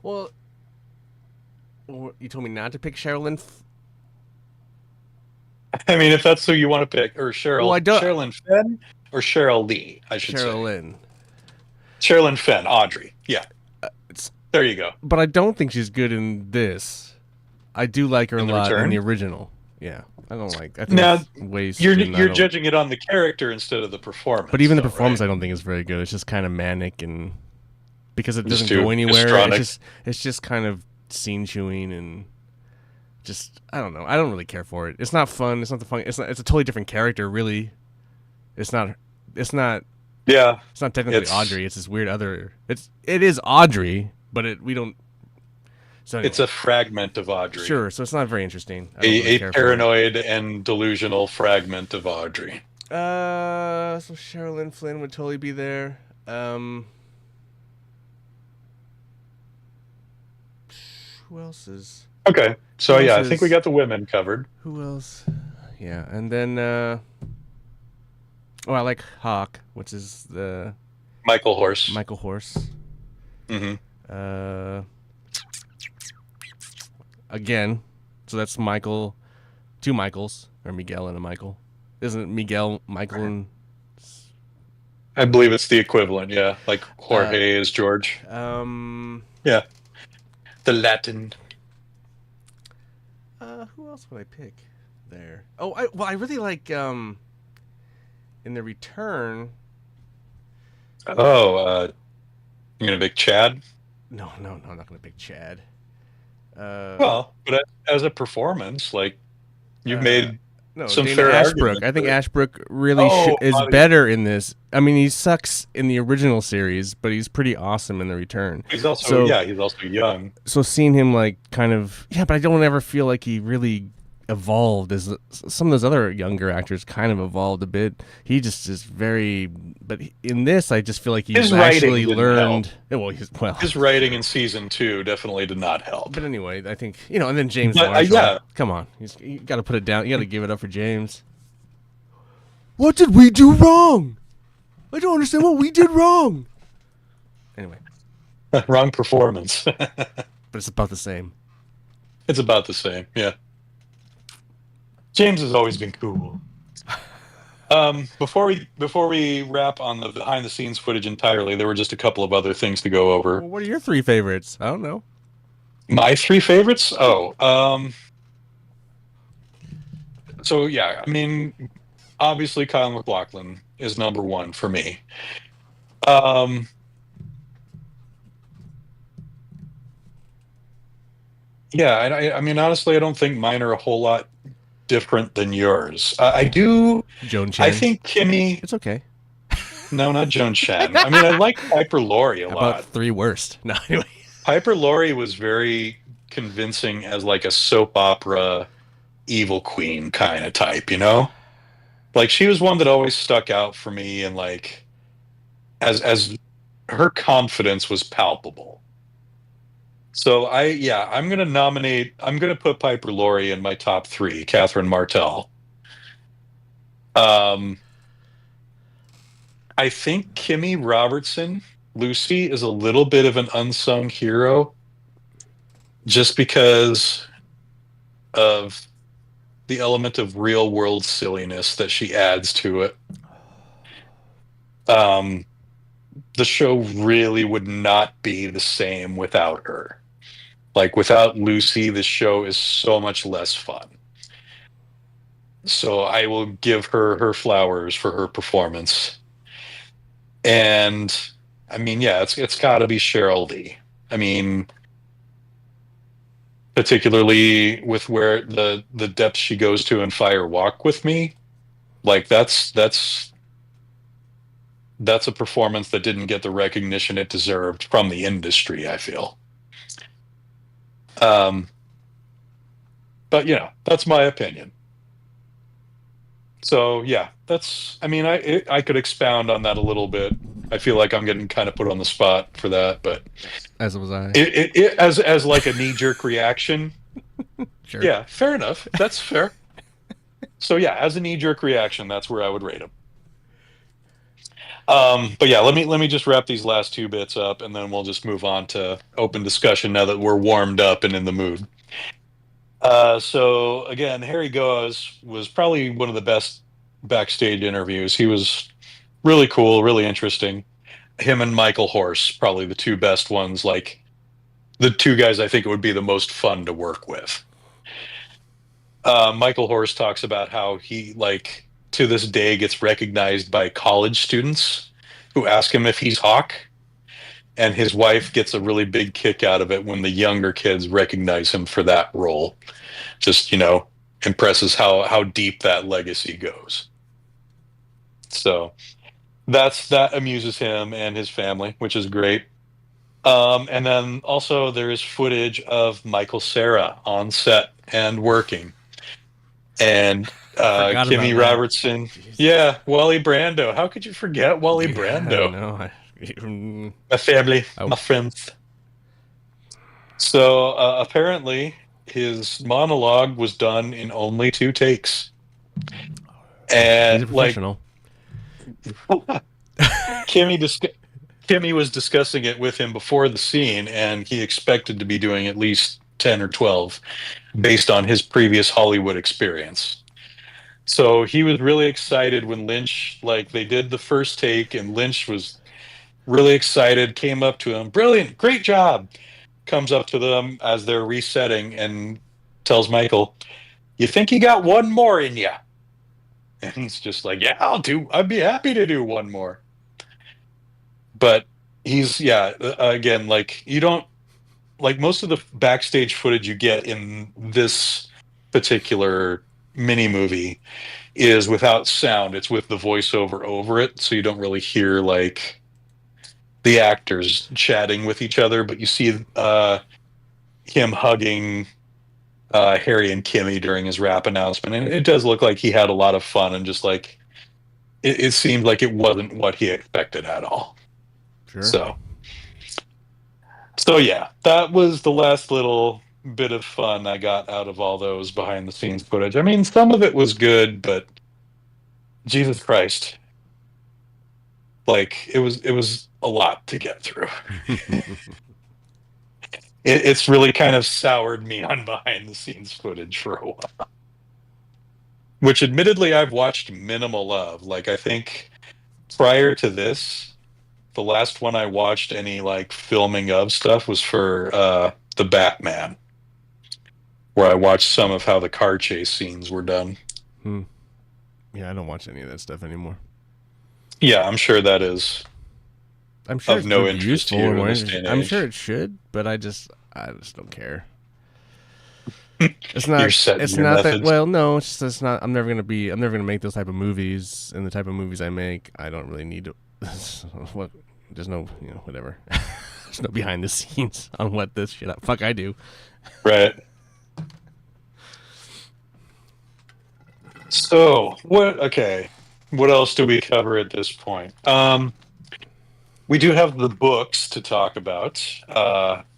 Well, you told me not to pick Sherilyn. I mean, if that's who you want to pick, or Cheryl, well, Sherilyn Fenn, or Cheryl Lee, I should Sherilyn. say. Sherilyn Fenn, Audrey. Yeah. There you go. But I don't think she's good in this. I do like her a lot in the original. Yeah, I don't like. I think now you're judging it on the character instead of the performance. But even the performance, right? I don't think is very good. It's just kind of manic, and because it doesn't go anywhere, it's just kind of scene chewing and just I don't know. I don't really care for it. It's not fun. It's not the fun. It's a totally different character. Really, it's not. Yeah, it's not technically Audrey. It's this weird other. It is Audrey, but we don't. So anyway. It's a fragment of Audrey. Sure, so it's not very interesting. A paranoid and delusional fragment of Audrey. So Sherilyn Flynn would totally be there. Who else is? Okay, so I think we got the women covered. Who else? Yeah, and then I like Hawk, which is the Michael Horse. Mm-hmm. Again, so that's Michael, two Michaels, or Miguel and a Michael. Isn't it Miguel, Michael, and... I believe it's the equivalent, yeah. Like Jorge is George. Yeah. The Latin. Who else would I pick there? Oh, I really like, in The Return... you're gonna pick Chad? No, I'm not gonna pick Chad. Well, but as a performance, like you've made some Dana fair Ashbrook. I think Ashbrook really is better in this. I mean, he sucks in the original series, but he's pretty awesome in The Return. He's also young. So seeing him but I don't ever feel like he really evolved as some of those other younger actors kind of evolved a bit. He just is very, but in this I just feel like he's actually learned. His writing in season 2 definitely did not help. But anyway, I think and then James Marshall. Come on, you got to put it down. You got to give it up for James. What did we do wrong? I don't understand what we did wrong. Anyway, wrong performance. But it's about the same. It's about the same. Yeah. James has always been cool. Before we wrap on the behind the scenes footage entirely, there were just a couple of other things to go over. Well, what are your 3 favorites? I don't know. My 3 favorites? So yeah, I mean, obviously Kyle MacLachlan is number 1 for me. Yeah, I mean, honestly, I don't think mine are a whole lot different than yours. I do. Joan Chen. I think Kimmy. It's okay. No, not Joan Chen. I mean, I like Piper Laurie a lot. About 3 worst. No, anyway. Piper Laurie was very convincing as like a soap opera evil queen kind of type, Like she was one that always stuck out for me, and like as her confidence was palpable. So I'm going to put Piper Laurie in my top 3, Catherine Martell. I think Kimmy Robertson, Lucy, is a little bit of an unsung hero just because of the element of real world silliness that she adds to it. The show really would not be the same without her. Like, without Lucy, the show is so much less fun. So I will give her flowers for her performance. And, I mean, yeah, it's got to be Cheryl Lee. I mean, particularly with where the depths she goes to in Fire Walk with Me, like, that's a performance that didn't get the recognition it deserved from the industry, I feel. But that's my opinion. So yeah, I could expound on that a little bit. I feel like I'm getting kind of put on the spot for that, but as was I. As like a knee-jerk reaction. Sure. Yeah, fair enough. That's fair. So yeah, as a knee-jerk reaction, that's where I would rate him. But yeah, let me just wrap these last two bits up, and then we'll just move on to open discussion now that we're warmed up and in the mood. So again, Harry Goaz was probably one of the best backstage interviews. He was really cool, really interesting. Him and Michael Horse, probably the two best ones. Like the two guys I think it would be the most fun to work with. Michael Horse talks about how he, like, to this day gets recognized by college students who ask him if he's Hawk. And his wife gets a really big kick out of it when the younger kids recognize him for that role. Just, impresses how deep that legacy goes. So that amuses him and his family, which is great. And then also there is footage of Michael Cera on set and working. And Kimmy Robertson. Jesus. Yeah, Wally Brando. How could you forget Wally Brando? No, my family, my friends. So apparently his monologue was done in only 2 takes. And he's a professional. Kimmy was discussing it with him before the scene, and he expected to be doing at least 10 or 12 based on his previous Hollywood experience. So he was really excited when Lynch, they did the first take, and Lynch was really excited, came up to him, brilliant, great job, comes up to them as they're resetting and tells Michael, you think you got one more in you? And he's just like, yeah, I'd be happy to do one more. But he's, again, you don't, most of the backstage footage you get in this particular mini movie is without sound. It's with the voiceover over it, so you don't really hear the actors chatting with each other, but you see him hugging Harry and Kimmy during his rap announcement, and it does look like he had a lot of fun, and just it seemed like it wasn't what he expected at all. Sure. So yeah, that was the last little bit of fun I got out of all those behind the scenes footage. I mean, some of it was good, but Jesus Christ, it was a lot to get through. It's really kind of soured me on behind the scenes footage for a while, which admittedly I've watched minimal of. I think prior to this, the last one I watched any filming of stuff was for the Batman, where I watched some of how the car chase scenes were done. Yeah, I don't watch any of that stuff anymore. Yeah, I'm sure that is. I'm sure of no interest to you in this day and age. I'm sure it should, but I just don't care. It's not. It's not that. Well, no, it's not. I'm never gonna make those type of movies, and the type of movies I make, I don't really need to. There's no, whatever. There's no behind the scenes on what this shit. Fuck, I do. Right. So what? Okay, what else do we cover at this point? We do have the books to talk about.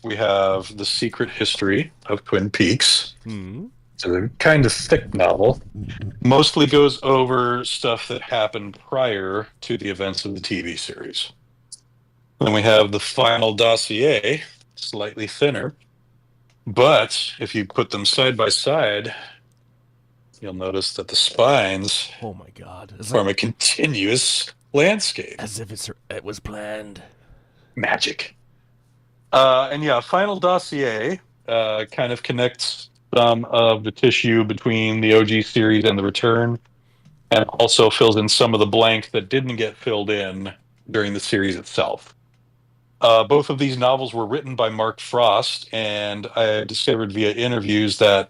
We have The Secret History of Twin Peaks. Mm-hmm. It's a kind of thick novel. Mostly goes over stuff that happened prior to the events of the TV series. Then we have The Final Dossier, slightly thinner. But if you put them side by side, you'll notice that the spines form a continuous landscape. As if it was planned. Magic. And yeah, Final Dossier kind of connects some of the tissue between the OG series and the return, and also fills in some of the blank that didn't get filled in during the series itself. Both of these novels were written by Mark Frost, and I discovered via interviews that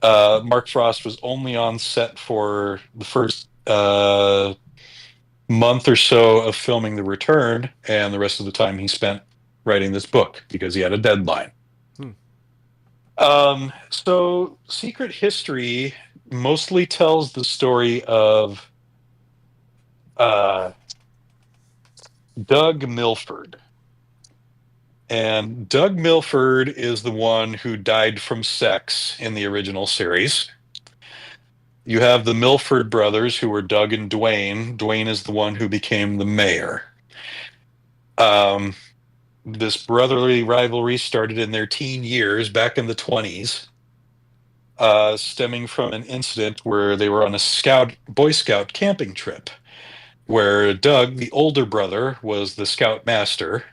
Mark Frost was only on set for the first month or so of filming The Return, and the rest of the time he spent writing this book because he had a deadline. So Secret History mostly tells the story of uh, Doug Milford. And Doug Milford is the one who died from sex in the original series. You have the Milford brothers, who were Doug and Dwayne. Dwayne is the one who became the mayor. Um, this brotherly rivalry started in their teen years, back in the 20s, stemming from an incident where they were on a Boy Scout camping trip, where Doug, the older brother, was the scout master,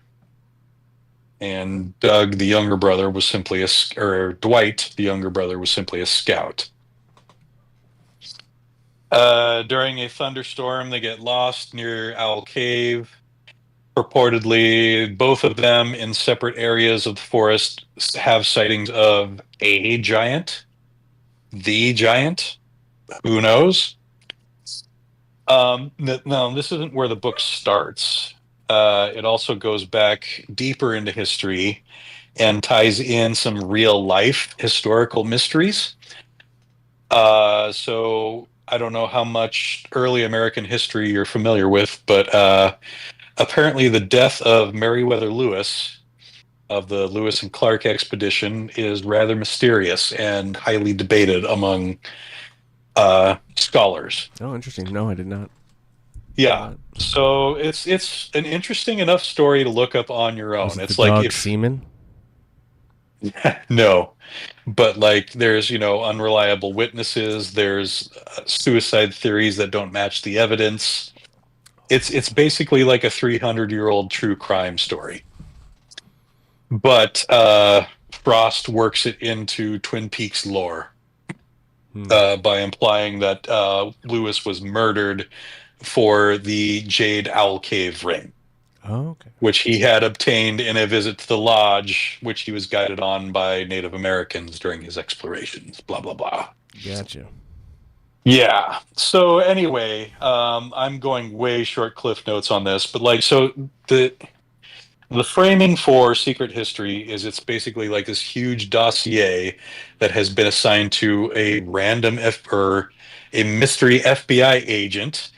and Doug, the younger brother, was simply or Dwight, the younger brother, was simply a scout. During a thunderstorm, they get lost near Owl Cave. Purportedly, both of them in separate areas of the forest have sightings of a giant, the giant. Who knows? No, this isn't where the book starts. It also goes back deeper into history and ties in some real life historical mysteries. So I don't know how much early American history you're familiar with, but apparently the death of Meriwether Lewis of the Lewis and Clark expedition is rather mysterious and highly debated among scholars. Oh, interesting. No, I did not. Yeah, so it's an interesting enough story to look up on your Was own. it the It's like dog if semen? no, but like there's unreliable witnesses. There's suicide theories that don't match the evidence. It's basically like a 300-year-old true crime story. But Frost works it into Twin Peaks lore by implying that Lewis was murdered for the Jade Owl Cave ring. Oh, okay. Which he had obtained in a visit to the lodge, which he was guided on by Native Americans during his explorations. Blah blah blah. Gotcha. Yeah. So anyway, I'm going way short cliff notes on this, but like, so the framing for Secret History is it's basically like this huge dossier that has been assigned to a random or a mystery FBI agent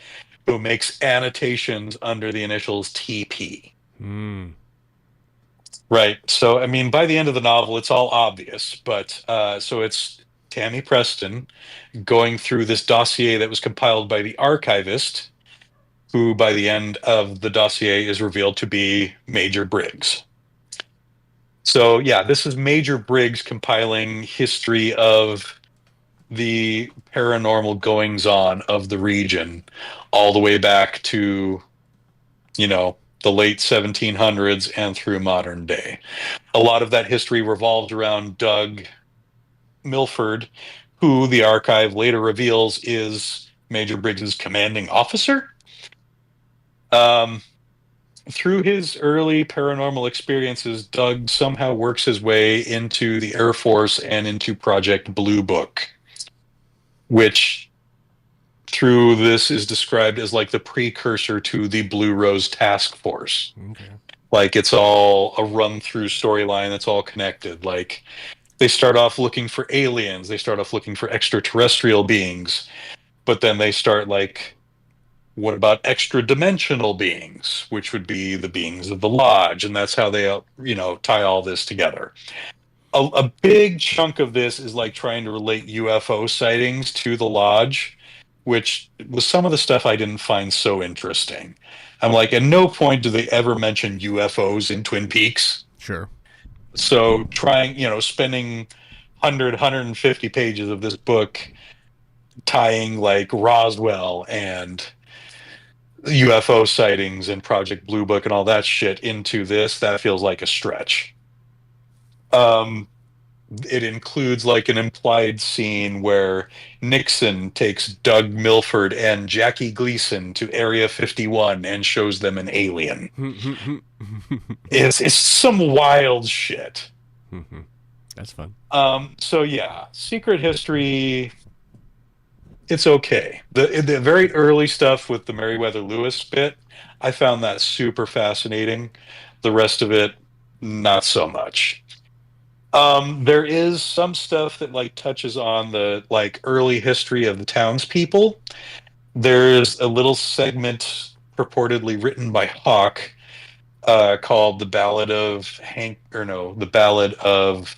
who makes annotations under the initials TP. Right. So, I mean, by the end of the novel, it's all obvious. But so it's Tammy Preston going through this dossier that was compiled by the archivist, who by the end of the dossier is revealed to be Major Briggs. So, yeah, this is Major Briggs compiling history of the paranormal goings on of the region all the way back to, the late 1700s and through modern day. A lot of that history revolved around Doug Milford, who the archive later reveals is Major Briggs's commanding officer. Through his early paranormal experiences, Doug somehow works his way into the Air Force and into Project Blue Book, which through this is described as like the precursor to the Blue Rose Task Force. Okay. Like it's all a run-through storyline that's all connected. Like they start off looking for aliens, they start off looking for extraterrestrial beings, but then they start like, what about extra-dimensional beings, which would be the beings of the lodge, and that's how they tie all this together. A big chunk of this is like trying to relate UFO sightings to the lodge, which was some of the stuff I didn't find so interesting. I'm like, at no point do they ever mention UFOs in Twin Peaks. Sure. So spending 150 pages of this book tying like Roswell and UFO sightings and Project Blue Book and all that shit into this, that feels like a stretch. It includes like an implied scene where Nixon takes Doug Milford and Jackie Gleason to Area 51 and shows them an alien. It's some wild shit. That's fun. So yeah, Secret History, it's okay. The very early stuff with the Meriwether Lewis bit, I found that super fascinating. The rest of it, not so much. There is some stuff that like touches on the like early history of the townspeople. There's a little segment purportedly written by Hawk called "The Ballad of Hank," or no, "The Ballad of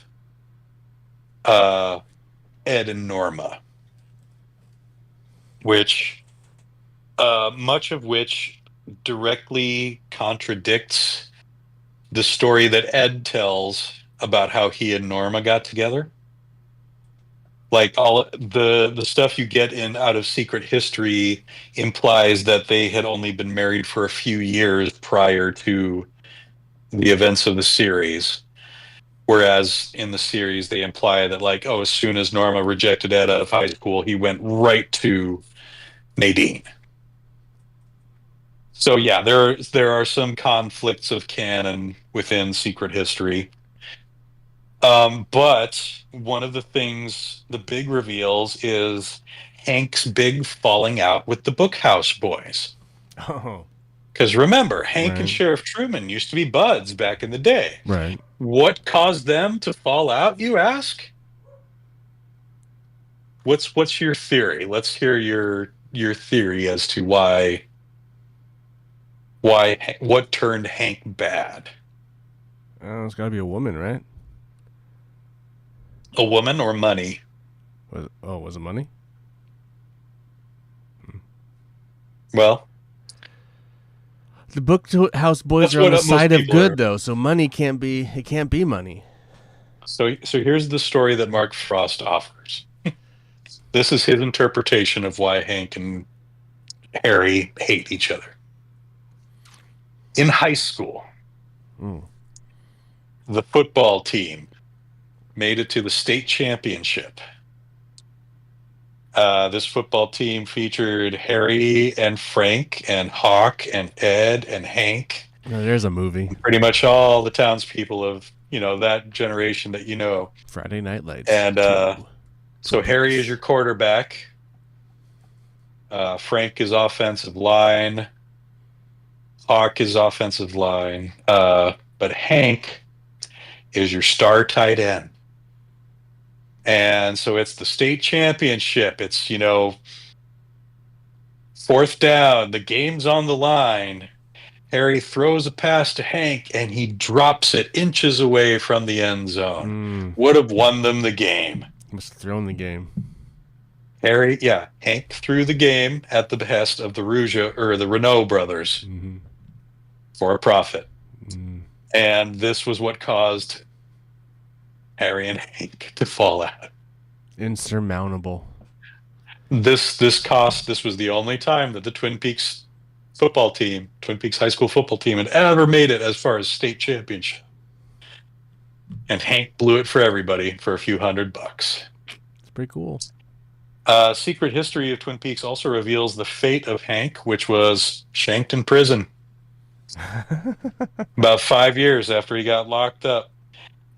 uh, Ed and Norma," which much of which directly contradicts the story that Ed tells about how he and Norma got together. Like all the stuff you get in Out of Secret History implies that they had only been married for a few years prior to the events of the series. Whereas in the series, they imply that, like, oh, as soon as Norma rejected Ed out of high school, he went right to Nadine. So yeah, there are some conflicts of canon within Secret History. But one of the things, the big reveals, is Hank's big falling out with the Bookhouse Boys. Oh. Because remember, Hank and Sheriff Truman used to be buds back in the day. Right. What caused them to fall out, you ask? What's your theory? Let's hear your theory as to why what turned Hank bad. It's got to be a woman, right? A woman or money? Was it money? Well, the Bookhouse Boys are on the side of good, though, so money can't be. It can't be money. So here's the story that Mark Frost offers. This is his interpretation of why Hank and Harry hate each other. In high school, the football team made it to the state championship. This football team featured Harry and Frank and Hawk and Ed and Hank. There's a movie. Pretty much all the townspeople of, that generation that you know. Friday Night Lights. And so Harry is your quarterback. Frank is offensive line. Hawk is offensive line. But Hank is your star tight end. And so it's the state championship. It's, fourth down. The game's on the line. Harry throws a pass to Hank, and he drops it inches away from the end zone. Would have won them the game. Must have thrown the game. Hank threw the game at the behest of the Renault brothers for a profit. And this was what caused Harry and Hank to fall out. Insurmountable. This was the only time that the Twin Peaks High School football team had ever made it as far as state championship. And Hank blew it for everybody for a few $100. It's pretty cool. Secret History of Twin Peaks also reveals the fate of Hank, which was shanked in prison. About 5 years after he got locked up.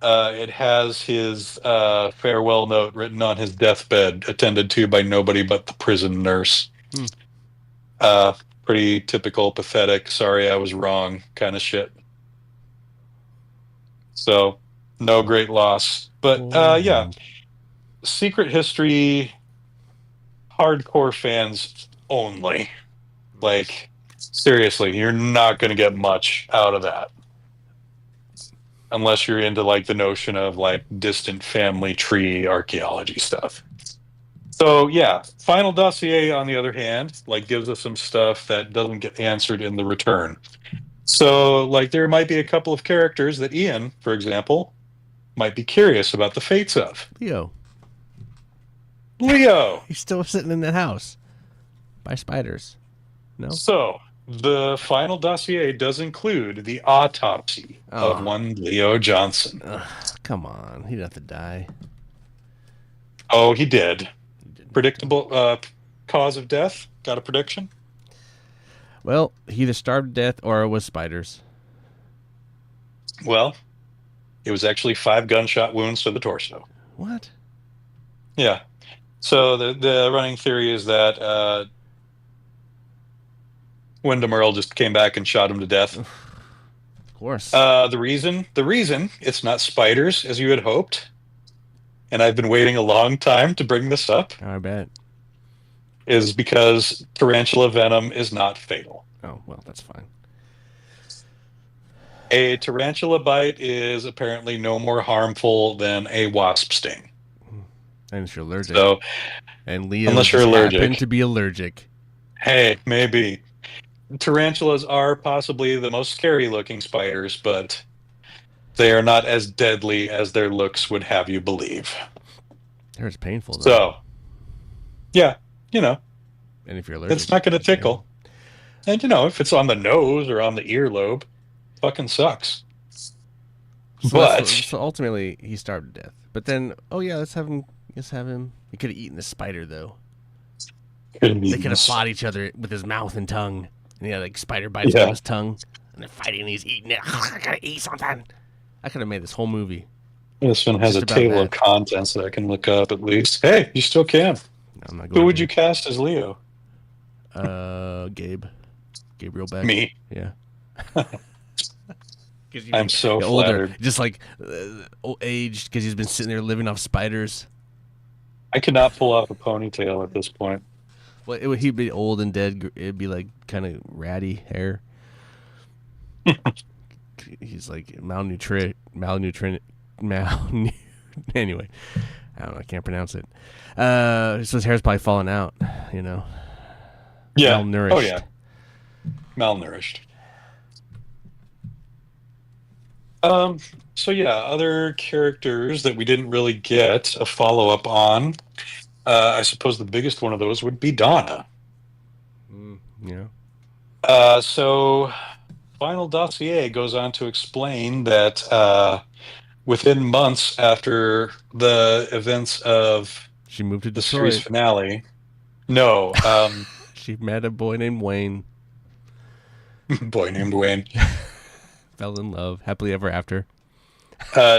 It has his farewell note written on his deathbed, attended to by nobody but the prison nurse. Pretty typical, pathetic, sorry I was wrong kind of shit. So, no great loss. But, Secret History, hardcore fans only. Like, seriously, you're not going to get much out of that. Unless you're into, like, the notion of, like, distant family tree archaeology stuff. So, yeah, Final Dossier, on the other hand, like, gives us some stuff that doesn't get answered in the return. So, like, there might be a couple of characters that Ian, for example, might be curious about the fates of. Leo. He's still sitting in that house by spiders. No? So, the Final Dossier does include the autopsy of one Leo Johnson. Come on. He didn't have to die. Oh, he did. Predictable cause of death? Got a prediction? Well, he either starved to death or it was spiders. Well, it was actually 5 gunshot wounds to the torso. What? Yeah. So the running theory is that Wyndham Earl just came back and shot him to death. course. The reason it's not spiders as you had hoped, and I've been waiting a long time to bring this up, I bet. is because tarantula venom is not fatal. Oh, well, that's fine. A tarantula bite is apparently no more harmful than a wasp sting. And if you're allergic. So, and Leo unless you're just allergic, happened to be allergic. hey, maybe. Tarantulas are possibly the most scary looking spiders, but they are not as deadly as their looks would have you believe. It's painful, though. So, yeah, and if you're allergic, it's not going to tickle. And, if it's on the nose or on the earlobe, fucking sucks. So ultimately, he starved to death. But then, let's have him. He could have eaten the spider, though. They could have fought each other with his mouth and tongue. And he had like spider bites on his tongue. And they're fighting and he's eating it. I gotta eat something. I could have made this whole movie. This one has a table of contents that I can look up at least. Hey, you still can. I'm not going Who would you cast as Leo? Gabe. Gabriel Beck. Me? Yeah. I'm so flattered. Older, just like aged because he's been sitting there living off spiders. I could not pull off a ponytail at this point. Well, he'd be old and dead. It'd be like kind of ratty hair. He's like malnutrition. Anyway, I don't know. I can't pronounce it. So his hair's probably falling out. Yeah. Malnourished. Oh yeah. Malnourished. So yeah, other characters that we didn't really get a follow-up on. I suppose the biggest one of those would be Donna. Yeah. So Final Dossier goes on to explain that within months after the events of she moved to the Detroit. series finale. No. She met a boy named Wayne. Boy named Wayne. Fell in love. Happily ever after.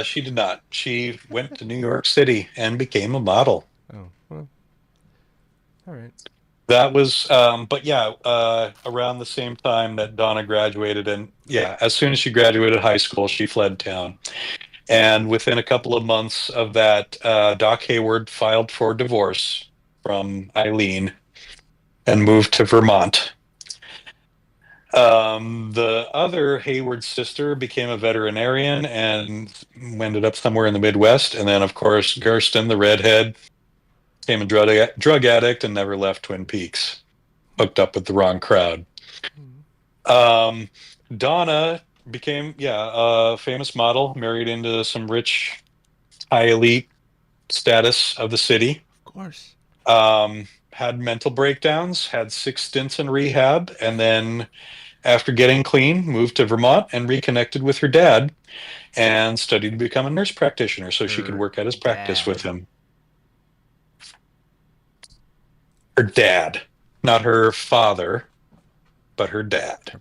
She did not. She went to New York City and became a model. Oh, well. All right. That was, but yeah, around the same time that Donna graduated, and yeah, as soon as she graduated high school, she fled town. And within a couple of months of that, Doc Hayward filed for divorce from Eileen and moved to Vermont. The other Hayward sister became a veterinarian and ended up somewhere in the Midwest. And then, of course, Gersten, the redhead, became a drug addict and never left Twin Peaks. Hooked up with the wrong crowd. Donna became, a famous model, married into some rich, high elite status of the city. Of course. Had mental breakdowns, had 6 stints in rehab, and then after getting clean, moved to Vermont and reconnected with her dad and studied to become a nurse practitioner so she could work at his practice with him. Her dad. Not her father, but her dad. Her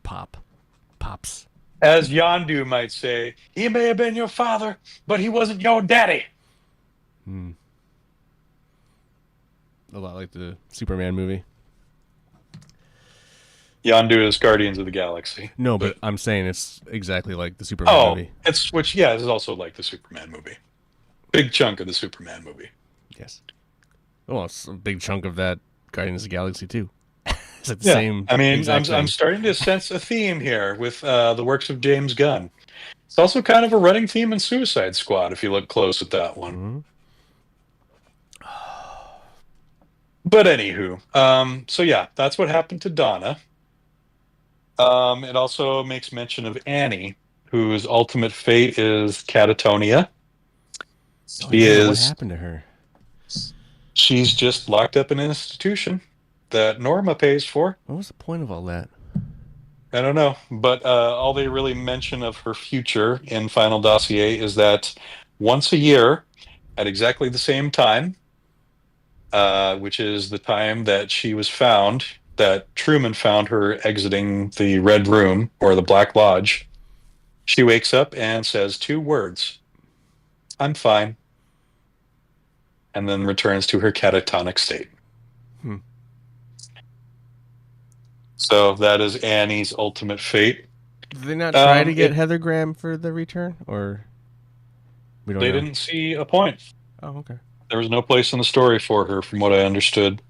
pops. As Yondu might say, he may have been your father, but he wasn't your daddy. A lot like the Superman movie. Yondu is Guardians of the Galaxy. No, but I'm saying it's exactly like the Superman movie. It's also like the Superman movie. Big chunk of the Superman movie. Yes. Well, it's a big chunk of that Guardians of the Galaxy too. It's like the same. I mean, I'm starting to sense a theme here with the works of James Gunn. It's also kind of a running theme in Suicide Squad if you look close at that one. Mm-hmm. But anywho, so yeah, that's what happened to Donna. It also makes mention of Annie, whose ultimate fate is catatonia. What happened to her? She's just locked up in an institution that Norma pays for. What was the point of all that? I don't know, but all they really mention of her future in Final Dossier is that once a year, at exactly the same time, which is the time that she was found, that Truman found her exiting the Red Room, or the Black Lodge, she wakes up and says 2 words, "I'm fine," and then returns to her catatonic state. So that is Annie's ultimate fate. Did they not try to get Heather Graham for the return, or we don't know? They didn't see a point. Oh, okay. There was no place in the story for her, from what I understood.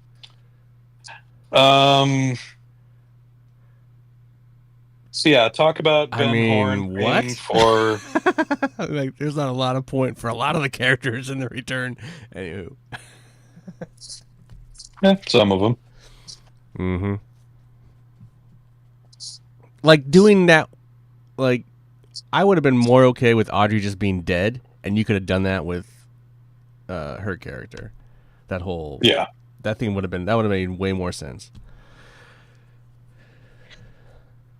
So yeah, talk about Ben Horne paying for. Like, there's not a lot of point for a lot of the characters in the return. Anywho, some of them. Mm-hmm. Like doing that, like I would have been more okay with Audrey just being dead, and you could have done that with her character. That whole that thing would have made way more sense.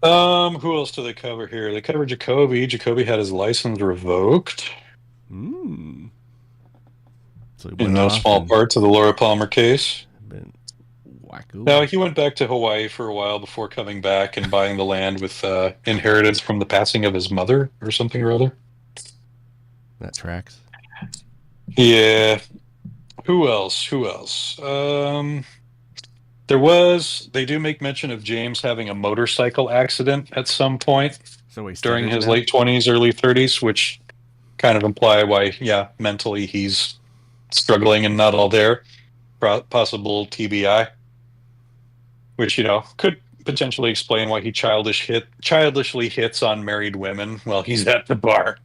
Who else do they cover here? They cover Jacoby. Jacoby had his license revoked. So in no small part to the Laura Palmer case. No, he went back to Hawaii for a while before coming back and buying the land with inheritance from the passing of his mother or something or other. That tracks. Yeah. Who else? They do make mention of James having a motorcycle accident at some point during his late 20s, early 30s, which kind of imply why, mentally he's struggling and not all there. Possible TBI, which, could potentially explain why he childishly hits on married women while he's at the bar.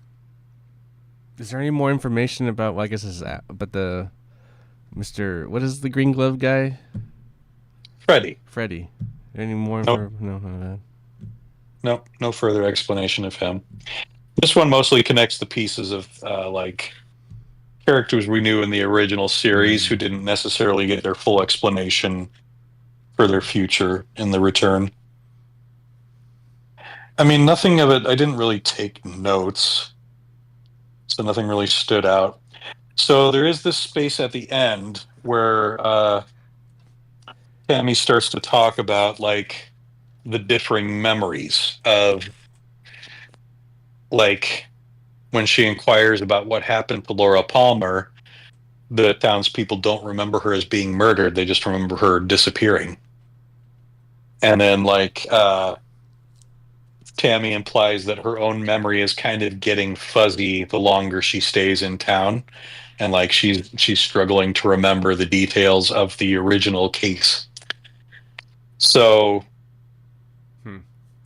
Is there any more information about, well, I guess this is, but the Mr. What is the green glove guy? Freddy. Any more? Nope. No further explanation of him. This one mostly connects the pieces of characters we knew in the original series who didn't necessarily get their full explanation for their future in the return. I mean, nothing of it, I didn't really take notes, so nothing really stood out. So there is this space at the end where Tammy starts to talk about the differing memories of when she inquires about what happened to Laura Palmer, the townspeople don't remember her as being murdered, they just remember her disappearing. And then Tammy implies that her own memory is kind of getting fuzzy the longer she stays in town, and she's struggling to remember the details of the original case. So,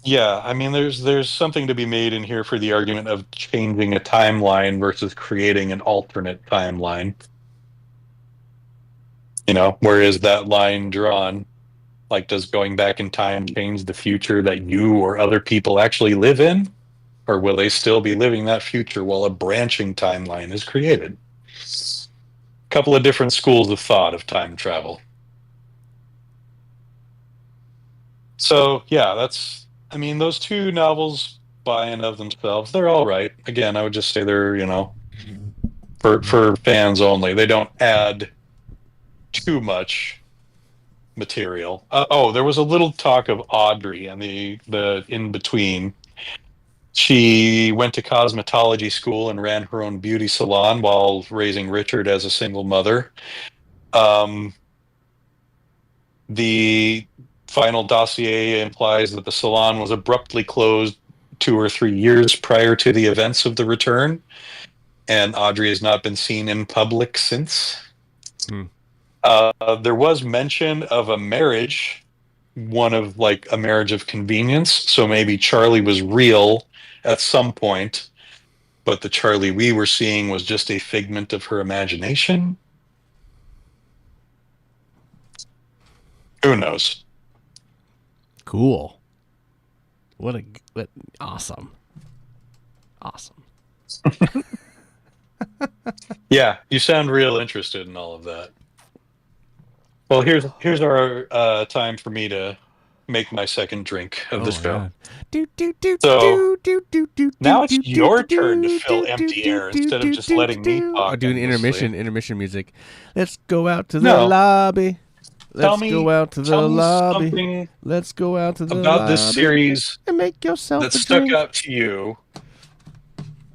yeah, I mean, there's something to be made in here for the argument of changing a timeline versus creating an alternate timeline. Where is that line drawn? Does going back in time change the future that you or other people actually live in? Or will they still be living that future while a branching timeline is created? A couple of different schools of thought of time travel. So, yeah, those two novels by and of themselves, they're all right. Again, I would just say they're, for fans only. They don't add too much material. There was a little talk of Audrey and the in-between. She went to cosmetology school and ran her own beauty salon while raising Richard as a single mother. The final dossier implies that the salon was abruptly closed 2 or 3 years prior to the events of the return, and Audrey has not been seen in public since. There was mention of a marriage, one of a marriage of convenience, so maybe Charlie was real at some point, but the Charlie we were seeing was just a figment of her imagination. Who knows? Cool. What awesome. Yeah, you sound real interested in all of that. Well, here's our time for me to make my second drink of this show. So now it's your turn to fill empty air instead of just letting me talk. I'll do an intermission music. Let's go out to the lobby. Let's go out to the lobby. Let's go out to the lobby. About this series and make yourself that stuck out to you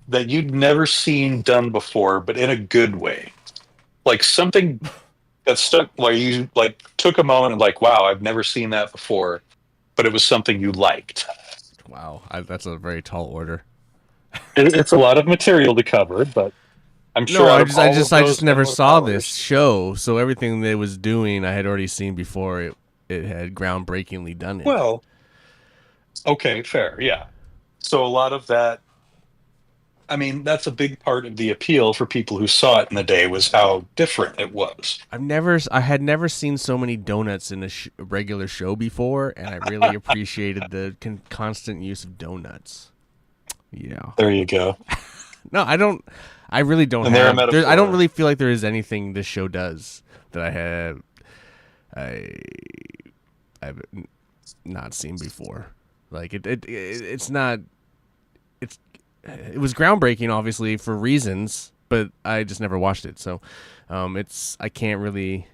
that you'd never seen done before, but in a good way. Something that stuck, you took a moment and wow, I've never seen that before, but it was something you liked. Wow, that's a very tall order. It's a lot of material to cover, but I'm sure No, out of all of I those just never endless saw this hours. show, so everything they was doing, I had already seen before. It had groundbreakingly done it. Well, okay, fair, yeah. So a lot of that, I mean, that's a big part of the appeal for people who saw it in the day was how different it was. I had never seen so many donuts in a regular show before, and I really appreciated the constant use of donuts. Yeah. There you go. No, I don't. I really don't And they're a have. I don't metaphor. really feel like there is anything this show does that I I've not seen before. Like it's not. It was groundbreaking, obviously, for reasons, but I just never watched it. So, I can't really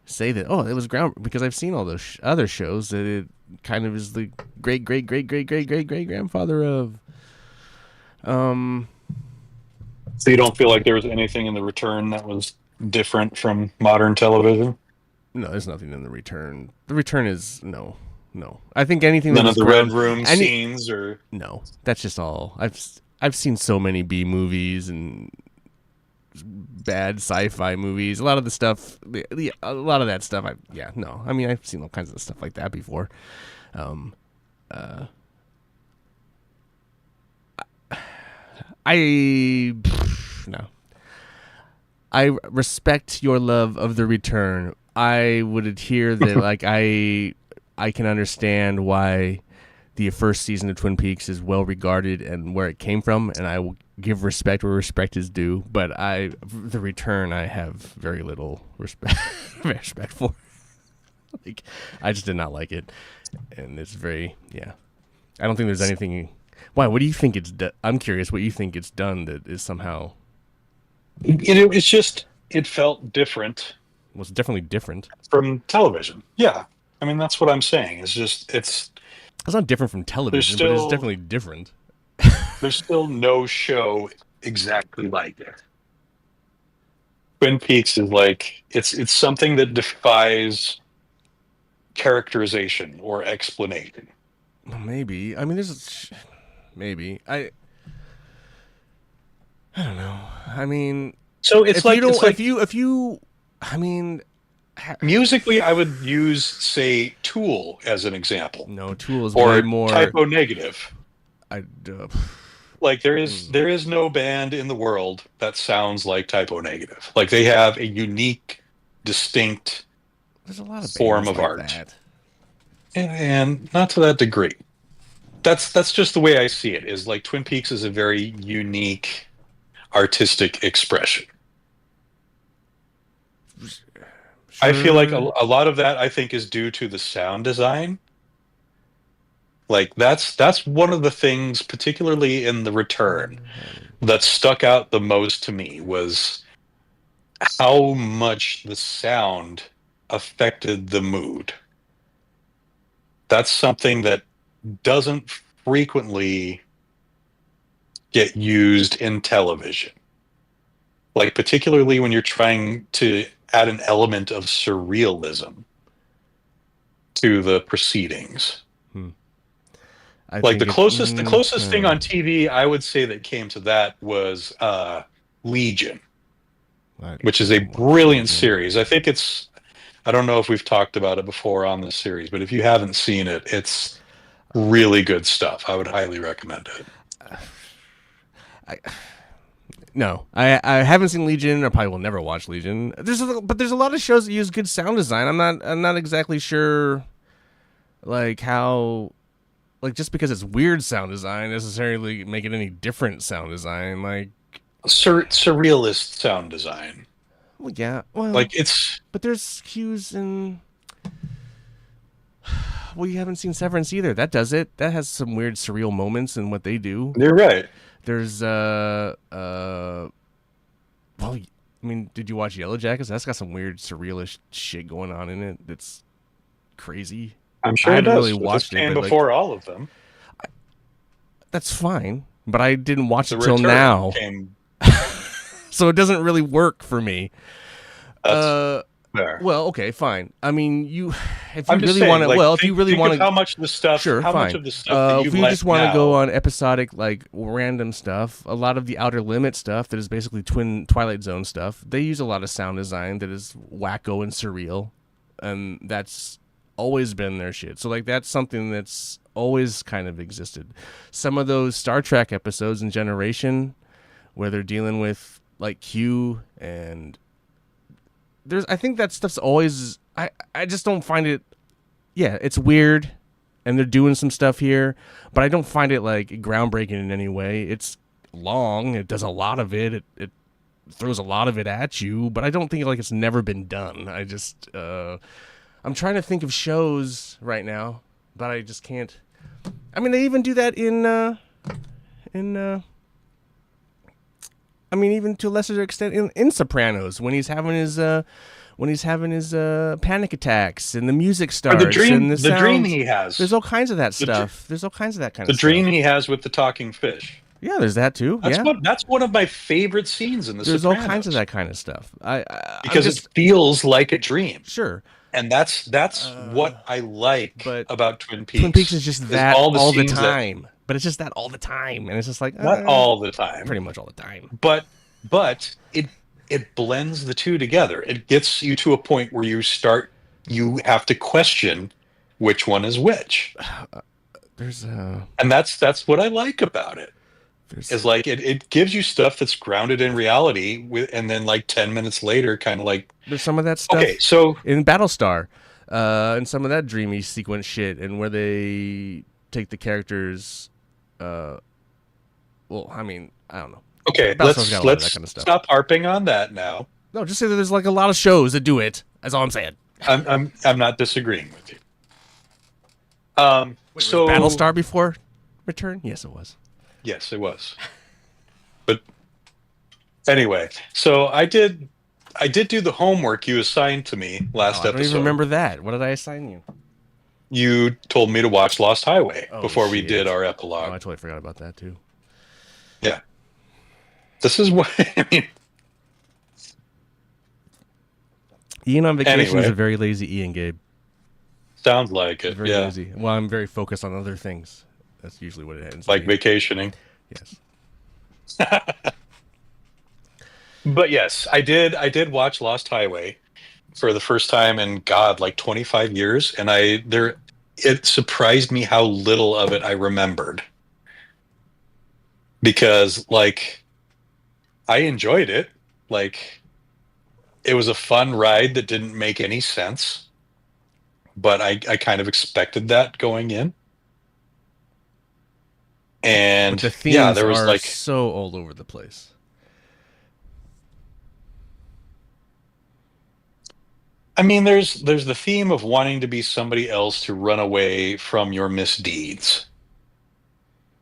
say that. Oh, it was ground because I've seen all those other shows that it kind of is the great grandfather of. So you don't feel like there was anything in the return that was different from modern television? No, there's nothing in the return. The return is no. I think anything that None of was the Red Room scenes, or no. That's just all. I've seen so many B movies and bad sci-fi movies. A lot of the stuff, a lot of that stuff. No. I mean, I've seen all kinds of stuff like that before. I no. I respect your love of the return. I would adhere that like I can understand why the first season of Twin Peaks is well regarded and where it came from, and I will give respect where respect is due. But the return, I have very little respect for. Like, I just did not like it, and it's very I don't think there's anything. Why? What do you think it's? I'm curious. What you think it's done that is somehow? it's just it felt different. Was definitely different From television. Yeah, I mean that's what I'm saying. It's not different from television, but it's definitely different. There's still no show exactly like it. Twin Peaks is like it's something that defies characterization or explanation. Maybe. I mean, there's maybe I don't know. I mean, so if you I mean, musically, I would use, say, Tool as an example. No, Tool is or way more Typo Negative. Like there is no band in the world that sounds like Typo Negative. Like they have a unique, distinct there's a lot of form of like art, that. And not to that degree. That's just the way I see it. Is like Twin Peaks is a very unique artistic expression. Sure. I feel like a lot of that I think is due to the sound design. Like that's one of the things, particularly in The Return, that stuck out the most to me was how much the sound affected the mood. That's something that doesn't frequently get used in television. Like particularly when you're trying to add an element of surrealism to the proceedings. Like the closest thing on TV I would say that came to that was Legion, which is a brilliant series. I think I don't know if we've talked about it before on this series, but if you haven't seen it, it's really good stuff. I would highly recommend it. I haven't seen Legion, or probably will never watch Legion. But there's a lot of shows that use good sound design. I'm not exactly sure, like how, like just because it's weird sound design necessarily make it any different sound design. Like surrealist sound design. Well, yeah, well, like but there's cues in. Well, you haven't seen Severance either. That does it. That has some weird surreal moments in what they do. You're right. There's well, I mean, did you watch Yellow Jackets? That's got some weird surrealist shit going on in it. That's crazy. I'm sure I hadn't really watched it before all of them. That's fine, but I didn't watch it till now. So it doesn't really work for me. That's fair. Well, okay, fine. I mean, if you I'm just really saying, want to, like, well, if you really think want of to, how much of the stuff, sure, much fine. of the stuff that you If you like just want to now, go on episodic, like random stuff, a lot of the Outer Limit stuff that is basically Twilight Zone stuff, they use a lot of sound design that is wacko and surreal, and that's always been their shit. So like that's something that's always kind of existed. Some of those Star Trek episodes in Generation, where they're dealing with like Q and I think that stuff's always. I just don't find it. Yeah, it's weird, and they're doing some stuff here, but I don't find it like groundbreaking in any way. It's long. It does a lot of it. It throws a lot of it at you, but I don't think like it's never been done. I just I'm trying to think of shows right now, but I just can't. I mean, they even do that in I mean, even to a lesser extent in Sopranos when he's having his panic attacks and the music starts. Or the dream, and the dream he has. There's all kinds of that stuff. There's all kinds of that kind the of stuff. The dream he has with the talking fish. Yeah, there's that too. That's one of my favorite scenes in the There's Sopranos. all kinds of that kind of stuff. Because it feels like a dream. Sure. And that's what I like about Twin Peaks. Twin Peaks is just that all the time. But it's just that all the time, and it's just like not all the time, pretty much all the time. But it blends the two together. It gets you to a point where you have to question which one is which. And that's what I like about it. Is like it gives you stuff that's grounded in reality, and then like 10 minutes later, kind of like there's some of that stuff. Okay, so in Battlestar, and some of that dreamy sequence shit, and where they take the characters. Well, I mean, I don't know. Okay, let's kind of stop harping on that now. No, just say that there's like a lot of shows that do it. That's all I'm saying. I'm not disagreeing with you. So was Battlestar before Return? Yes, it was. Yes, it was. But anyway, so I did do the homework you assigned to me last episode. I don't even remember that. What did I assign you? You told me to watch Lost Highway before we did our epilogue. Oh, I totally forgot about that too. Yeah. This is what I mean. Ian on vacation is a very lazy Ian, Gabe. Sounds like it. Very lazy. Well, I'm very focused on other things. That's usually what it ends. Like vacationing. Yes. But yes, I did watch Lost Highway for the first time in like 25 years, and it surprised me how little of it I remembered. Because like I enjoyed it. Like it was a fun ride that didn't make any sense. But I kind of expected that going in. And but the themes there was are so all over the place. I mean, there's the theme of wanting to be somebody else to run away from your misdeeds,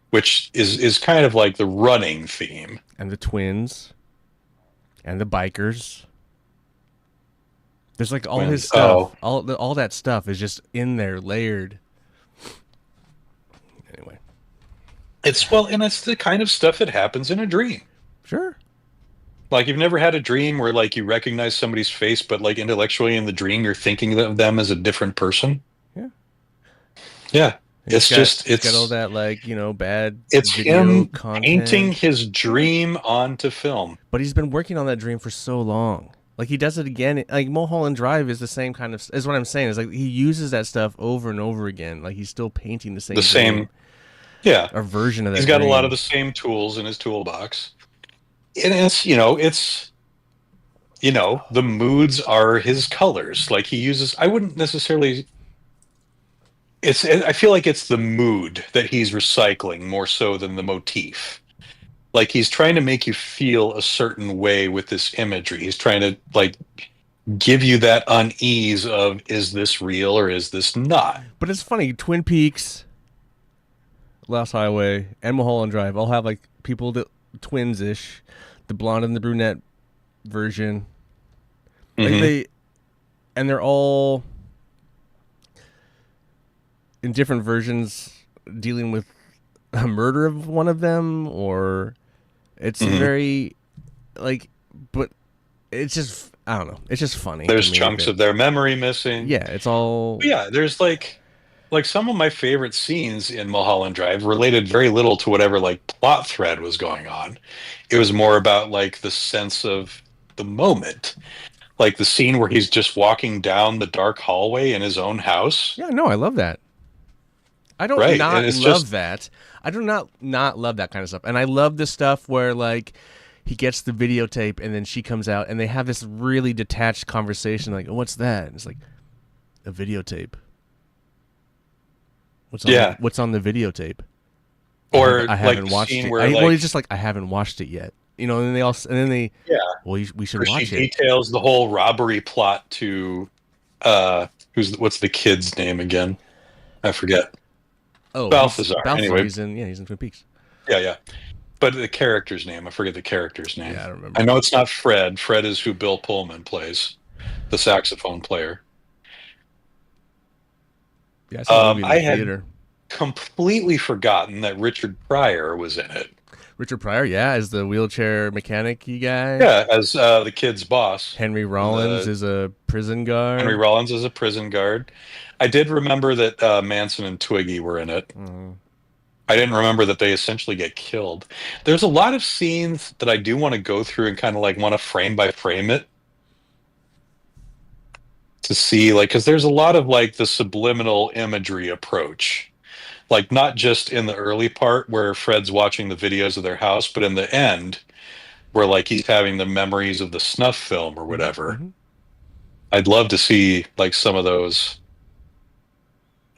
which is kind of like the running theme. And the twins, and the bikers. There's like all his stuff. All that stuff is just in there, layered. Anyway, it's the kind of stuff that happens in a dream. Sure. Like you've never had a dream where like you recognize somebody's face, but like intellectually in the dream you're thinking of them as a different person. Yeah. Yeah. It's got all that like, bad. It's video him content. painting his dream onto film. But he's been working on that dream for so long. Like he does it again. Like Mulholland Drive is the same kind of. Is what I'm saying. Is like he uses that stuff over and over again. Like he's still painting the same. Yeah. A version of that. He's got a lot of the same tools in his toolbox. And it's the moods are his colors. Like he uses. I wouldn't necessarily. I feel like it's the mood that he's recycling more so than the motif. Like he's trying to make you feel a certain way with this imagery. He's trying to like give you that unease of, is this real or is this not? But it's funny, Twin Peaks, Lost Highway, and Mulholland Drive all have like people that twins-ish, the blonde and the brunette version. Like they're all in different versions dealing with a murder of one of them, or it's very like, but it's just I don't know. It's just funny. There's chunks of their memory missing. Yeah, it's all. But yeah, there's like some of my favorite scenes in Mulholland Drive related very little to whatever like plot thread was going on. It was more about like the sense of the moment. Like the scene where he's just walking down the dark hallway in his own house. Yeah, no, I love that. I don't right. not love that. I do not love that kind of stuff. And I love the stuff where like he gets the videotape and then she comes out and they have this really detached conversation like, what's that? And it's like a videotape. What's on the videotape? Or I haven't watched it. Well, he's just like, I haven't watched it yet. You know, and well, we should watch it. She details the whole robbery plot to what's the kid's name again? I forget. Oh, Balthazar. Anyway, he's in Twin Peaks. Yeah. But the character's name, I forget the character's name. Yeah, I don't remember. I know it's not Fred. Fred is who Bill Pullman plays, the saxophone player. Yeah, I saw the movie in the theater. Had completely forgotten that Richard Pryor was in it. Richard Pryor, yeah, as the wheelchair mechanic-y guy. Yeah, as the kid's boss. Henry Rollins is a prison guard. Henry Rollins is a prison guard. I did remember that Manson and Twiggy were in it. Mm-hmm. I didn't remember that they essentially get killed. There's a lot of scenes that I do want to go through and kind of like want to frame by frame it to see, like, because there's a lot of like the subliminal imagery approach. Like not just in the early part where Fred's watching the videos of their house, but in the end where like he's having the memories of the snuff film or whatever. Mm-hmm. I'd love to see like some of those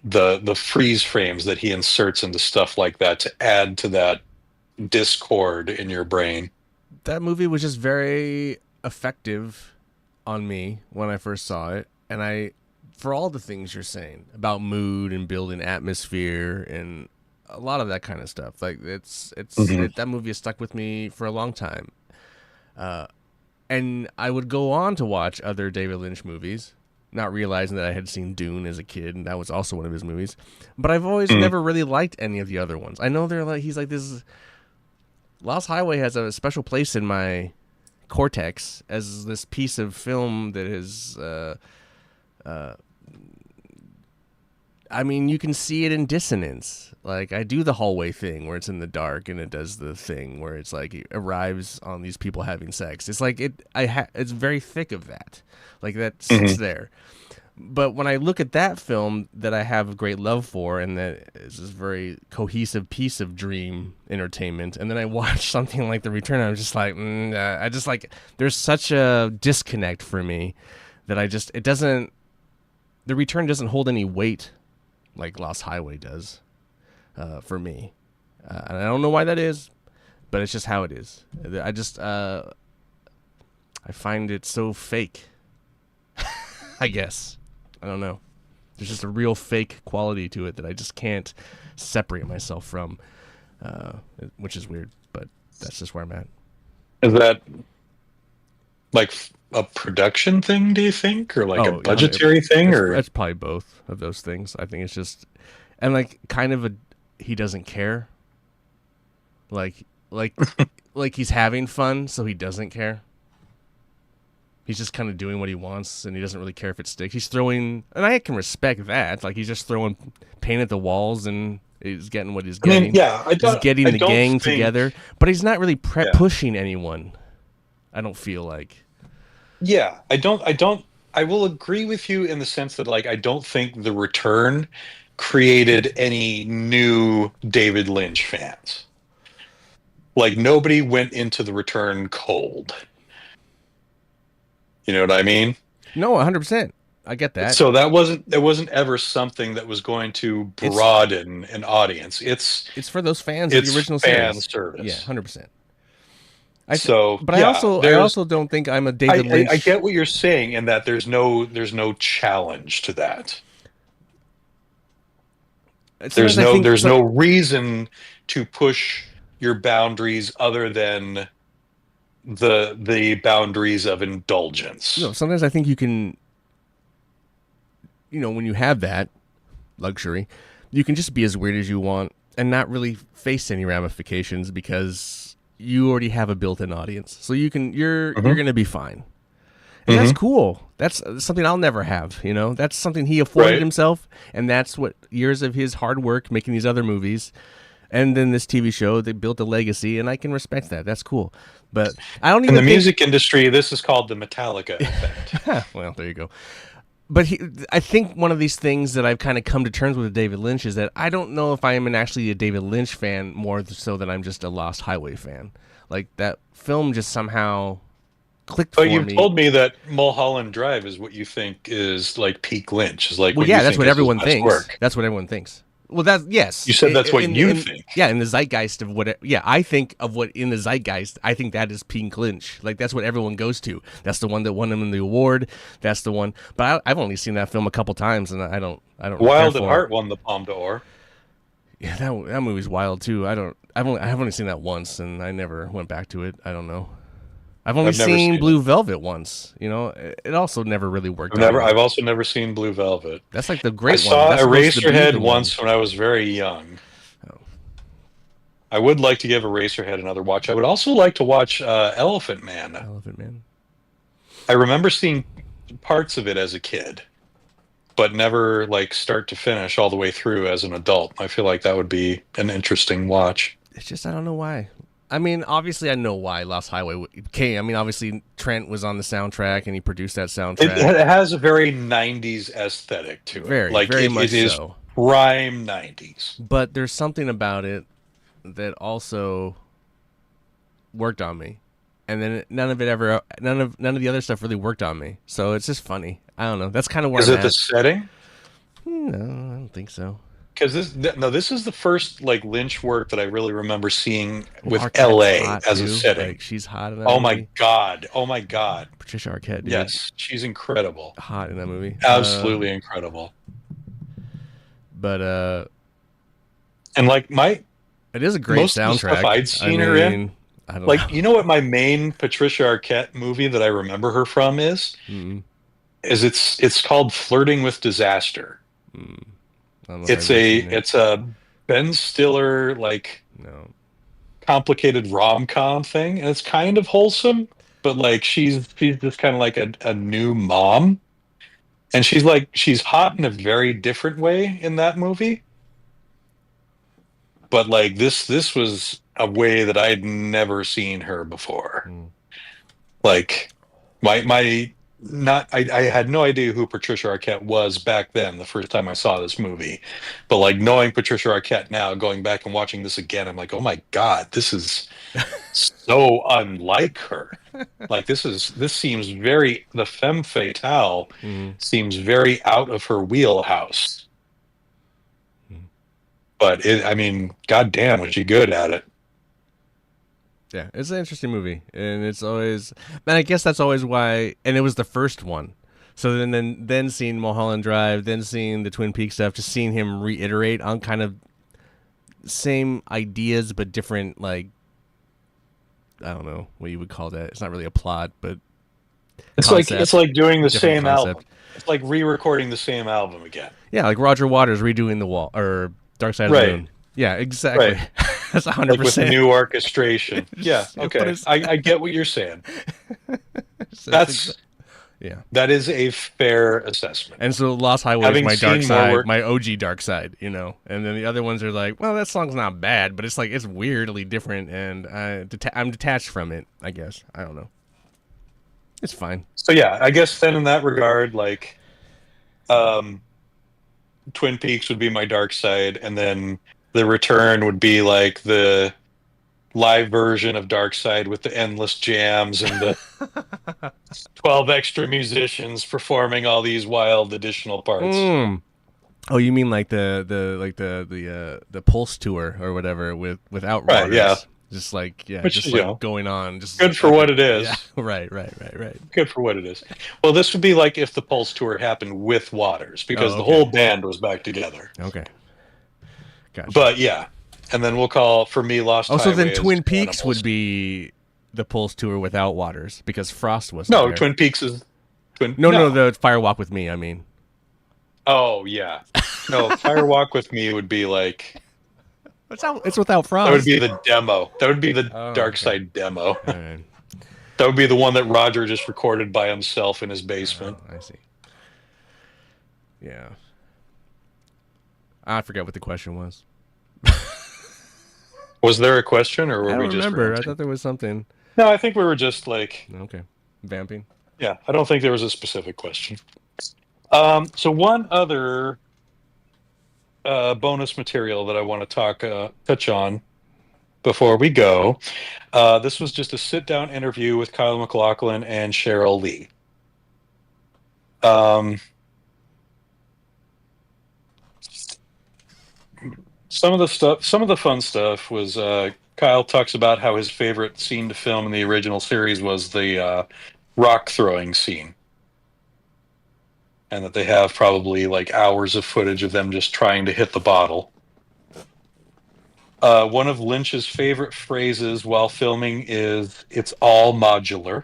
the freeze frames that he inserts into stuff like that to add to that discord in your brain. That movie was just very effective on me when I first saw it, and for all the things you're saying about mood and building atmosphere and a lot of that kind of stuff, like that movie has stuck with me for a long time. And I would go on to watch other David Lynch movies, not realizing that I had seen Dune as a kid, and that was also one of his movies. But I've always never really liked any of the other ones. I know he's like this. Lost Highway has a special place in my cortex as this piece of film that is. I mean, you can see it in dissonance. Like, I do the hallway thing where it's in the dark, and it does the thing where it's like it arrives on these people having sex. It's like it's very thick of that. Like, that sits there. But when I look at that film that I have a great love for, and that is this very cohesive piece of dream entertainment, and then I watch something like The Return, I'm just like, I just like, there's such a disconnect for me that The Return doesn't hold any weight like Lost Highway does for me. And I don't know why that is, but it's just how it is. I find it so fake. I guess. I don't know. There's just a real fake quality to it that I just can't separate myself from, which is weird, but that's just where I'm at. Is that like a production thing, do you think, or like a budgetary thing, or it's probably both of those things? I think it's just, and like kind of he doesn't care, like like he's having fun, so he doesn't care. He's just kind of doing what he wants, and he doesn't really care if it sticks. He's throwing, and I can respect that. Like, he's just throwing paint at the walls, and he's getting what he's getting. He's getting the gang together, but he's not really pushing anyone. I don't feel like. Yeah, I will agree with you in the sense that, like, I don't think The Return created any new David Lynch fans. Like, nobody went into The Return cold. You know what I mean? No, 100%. I get that. So it wasn't ever something that was going to broaden an audience. It's for those fans of the original series. Service. Yeah, 100%. I also don't think I'm a David Lynch. I get what you're saying, in that there's no challenge to that. There's no reason to push your boundaries other than the boundaries of indulgence. No, sometimes I think you can, when you have that luxury, you can just be as weird as you want and not really face any ramifications because you already have a built-in audience. So you're going to be fine. And that's cool. That's something I'll never have, you know? That's something he afforded himself, and that's what years of his hard work making these other movies. And then this TV show, they built a legacy, and I can respect that. That's cool. But I don't even in the music industry, this is called the Metallica effect. Well, there you go. But I think one of these things that I've kind of come to terms with David Lynch is that I don't know if I am actually a David Lynch fan more so than I'm just a Lost Highway fan. Like, that film just somehow clicked for me. But you've told me that Mulholland Drive is what you think is like peak Lynch. Is like, well, yeah, that's what everyone thinks. That's what everyone thinks. Well, yes. You said that's what you think. Yeah, in the zeitgeist of what. Yeah, I think of what in the zeitgeist. I think that is peak Lynch. Like, that's what everyone goes to. That's the one that won him the award. That's the one. But I've only seen that film a couple times, and I don't. Wild at Heart won the Palme d'Or. Yeah, that movie's wild too. I've only seen that once, and I never went back to it. I don't know. I've only seen Blue Velvet once. You know, it also never really worked out. I've also never seen Blue Velvet. That's like the great one. I saw one. Eraserhead once when I was very young. Oh. I would like to give Eraserhead another watch. I would also like to watch Elephant Man. Elephant Man. I remember seeing parts of it as a kid, but never like start to finish all the way through as an adult. I feel like that would be an interesting watch. It's just I don't know why. I mean, obviously, I know why Lost Highway came. I mean, obviously, Trent was on the soundtrack, and he produced that soundtrack. It has a very 90s aesthetic to it. Very much it is so. Prime 90s. But there's something about it that also worked on me. And then none of the other stuff really worked on me. So it's just funny. I don't know. That's kind of where I'm at. Is it the setting? No, I don't think so. Because this is the first like Lynch work that I really remember seeing with LA as a setting. Like, she's hot in that movie. Oh my god! Patricia Arquette. Dude. Yes, she's incredible. Hot in that movie. Absolutely incredible. But and like it is a great soundtrack. Stuff I'd seen her in. I don't know. You know what my main Patricia Arquette movie that I remember her from is? Mm-hmm. It's called Flirting with Disaster. Mm. It's a Ben Stiller complicated rom-com thing, and it's kind of wholesome, but like she's just kind of like a new mom, and she's hot in a very different way in that movie. But like this was a way that I'd never seen her before. Mm. Like I had no idea who Patricia Arquette was back then, the first time I saw this movie. But like knowing Patricia Arquette now, going back and watching this again, I'm like, oh my God, this is so unlike her. Like this seems the femme fatale seems very out of her wheelhouse. But goddamn, was she good at it. Yeah, it's an interesting movie, and it's always, and I guess that's always why, and it was the first one. So then seeing Mulholland Drive, then seeing the Twin Peaks stuff, just seeing him reiterate on kind of same ideas but different, like, I don't know what you would call that. It's not really a plot, but it's like doing the same album. It's like re-recording the same album again. Yeah, like Roger Waters redoing The Wall or Dark Side of the Moon. Yeah, exactly. Right. That's 100%. Like with new orchestration. Yeah, okay. I get what you're saying. That is a fair assessment. And so Lost Highway is my dark side, my OG dark side, you know. And then the other ones are like, well, that song's not bad, but it's like it's weirdly different, and I'm detached from it, I guess. I don't know. It's fine. So yeah, I guess then in that regard, like, Twin Peaks would be my dark side, and then The Return would be like the live version of Dark Side with the endless jams and the 12 extra musicians performing all these wild additional parts. Oh, you mean like the Pulse tour or whatever without Waters? Yeah. Just like going on. Just good for what it is. Yeah. Right. Good for what it is. Well, this would be like if the Pulse tour happened with Waters, because the whole band was back together. Okay. Gotcha. But yeah, and then we'll call for me Lost Highway. So then Twin Peaks would be the Pulse tour without Waters because Frost was there. Twin Peaks is No, the Fire Walk with Me. I mean. Oh yeah, no, Fire Walk with Me would be like. It's without Frost. That would be the demo. That would be the Dark Side demo. All right. That would be the one that Roger just recorded by himself in his basement. I see. Yeah. I forget what the question was. Was there a question, or were I don't we just remember. I ranting? thought there was something. No, I think we were just like... Okay. Vamping. Yeah, I don't think there was a specific question. So one other bonus material that I want to touch on before we go. This was just a sit-down interview with Kyle MacLachlan and Cheryl Lee. Some of the fun stuff was Kyle talks about how his favorite scene to film in the original series was the rock throwing scene, and that they have probably like hours of footage of them just trying to hit the bottle. One of Lynch's favorite phrases while filming is, "It's all modular."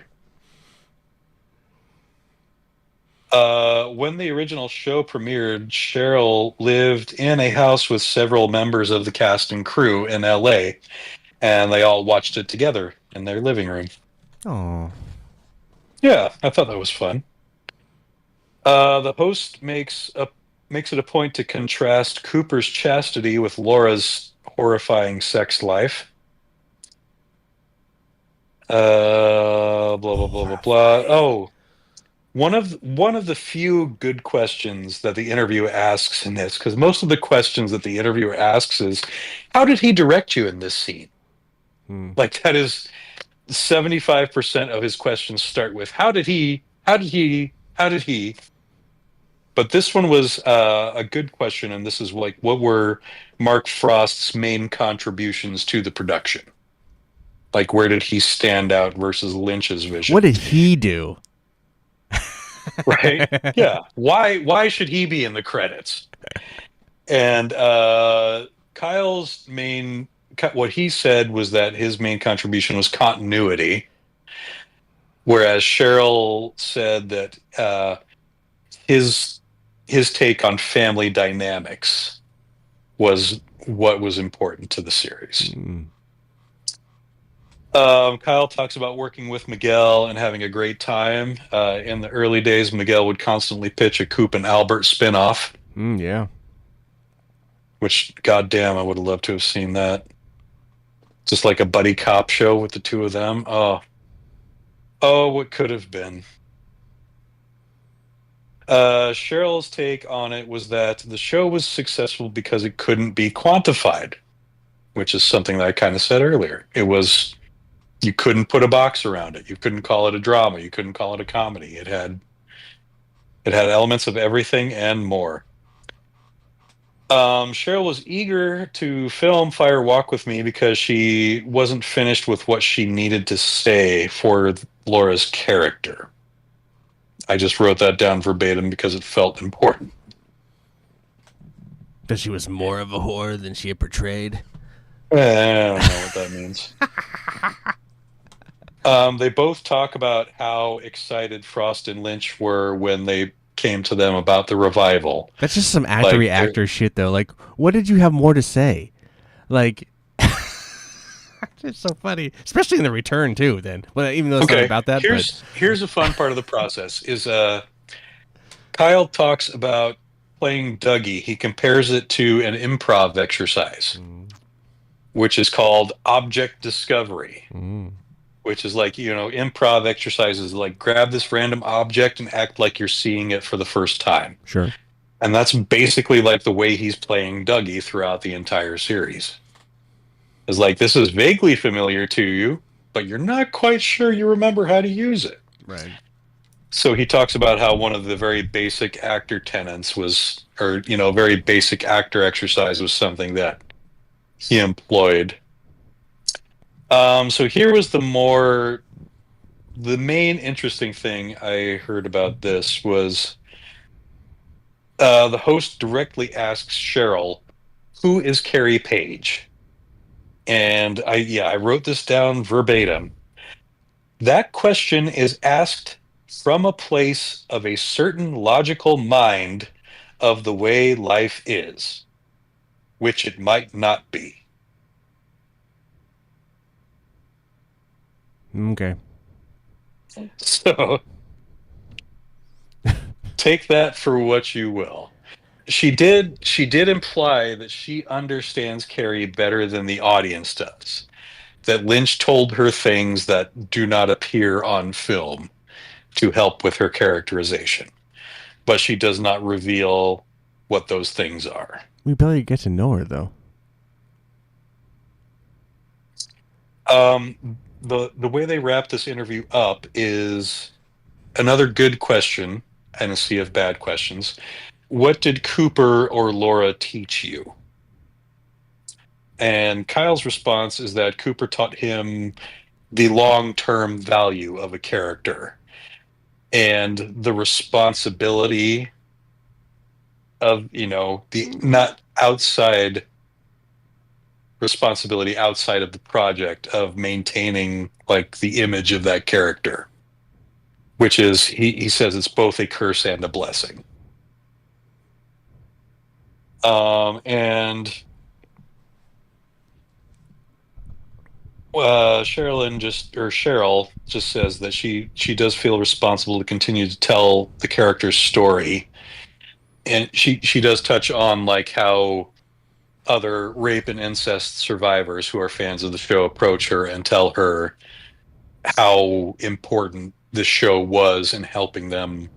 When the original show premiered, Cheryl lived in a house with several members of the cast and crew in LA, and they all watched it together in their living room. Oh. Yeah, I thought that was fun. The host makes it a point to contrast Cooper's chastity with Laura's horrifying sex life. Blah blah blah blah blah. Oh, one of the few good questions that the interviewer asks in this, because most of the questions that the interviewer asks is, "How did he direct you in this scene?" Like that is 75% of his questions start with, "How did he? How did he? How did he?" But this one was a good question, and this is like, what were Mark Frost's main contributions to the production? Like, where did he stand out versus Lynch's vision? What did he do? Right? Yeah. Why should he be in the credits? And Kyle's what he said was that his main contribution was continuity, whereas Cheryl said that his take on family dynamics was what was important to the series. Kyle talks about working with Miguel and having a great time. In the early days, Miguel would constantly pitch a Coop and Albert spinoff. Yeah. Which, goddamn, I would have loved to have seen that. Just like a buddy cop show with the two of them. Oh, what could have been. Cheryl's take on it was that the show was successful because it couldn't be quantified, which is something that I kind of said earlier. You couldn't put a box around it. You couldn't call it a drama. You couldn't call it a comedy. It had elements of everything and more. Cheryl was eager to film Fire Walk with Me because she wasn't finished with what she needed to say for Laura's character. I just wrote that down verbatim because it felt important. That she was more of a whore than she had portrayed. I don't know what that means. They both talk about how excited Frost and Lynch were when they came to them about the revival. That's just some actor shit, though. Like, what did you have more to say? Like, it's so funny, especially in the return too. Then, well, even though it's not about that. Here's a fun part of the process: is Kyle talks about playing Dougie. He compares it to an improv exercise, which is called object discovery. Which is like, improv exercises, like grab this random object and act like you're seeing it for the first time. Sure. And that's basically like the way he's playing Dougie throughout the entire series. It's like, this is vaguely familiar to you, but you're not quite sure you remember how to use it. Right. So he talks about how one of the very basic actor tenets was, or, very basic actor exercise was something that he employed. So here was the main interesting thing I heard about this was the host directly asks Cheryl, "Who is Carrie Page?" And I wrote this down verbatim. That question is asked from a place of a certain logical mind of the way life is, which it might not be. Okay. So take that for what you will. She did imply that she understands Carrie better than the audience does. That Lynch told her things that do not appear on film to help with her characterization. But she does not reveal what those things are. We barely get to know her, though. The way they wrap this interview up is another good question and a sea of bad questions. What did Cooper or Laura teach you? And Kyle's response is that Cooper taught him the long-term value of a character and the responsibility of, the not outside responsibility outside of the project of maintaining like the image of that character, which is he says it's both a curse and a blessing. And Cheryl just says that she does feel responsible to continue to tell the character's story, and she does touch on like how other rape and incest survivors who are fans of the show approach her and tell her how important the show was in helping them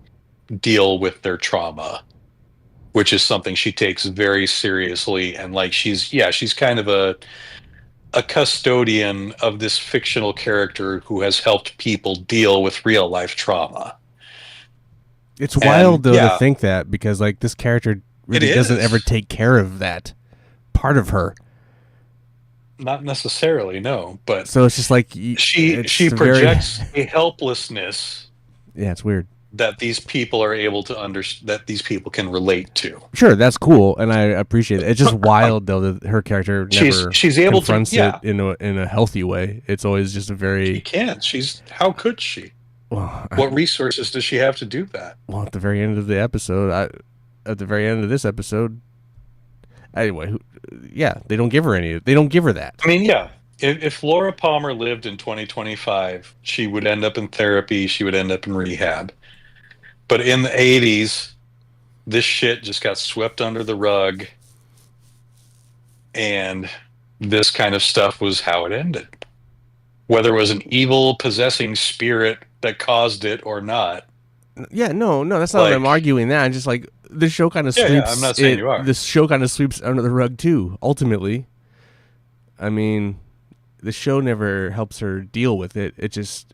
deal with their trauma, which is something she takes very seriously. And like she's kind of a custodian of this fictional character who has helped people deal with real life trauma. It's wild though to think that, because like this character really doesn't ever take care of that part of her. Not necessarily, no, but so it's just like she projects a helplessness. Yeah, it's weird that these people are able to that these people can relate to. Sure, that's cool, and I appreciate it. It's just wild though that her character never she's able confronts to it in a healthy way. It's always just a very she can't. How could she? Well, what resources does she have to do that? Well, at the very end of the episode, at the very end of this episode, anyway, they don't give her any. They don't give her that. I mean, yeah. If Laura Palmer lived in 2025, she would end up in therapy. She would end up in rehab. But in the 80s, this shit just got swept under the rug, and this kind of stuff was how it ended. Whether it was an evil possessing spirit that caused it or not. Yeah, no, that's not what I'm arguing. That I'm just like this show kind of sweeps. Yeah, I'm not saying you are. This show kind of sweeps under the rug too. Ultimately, I mean, the show never helps her deal with it.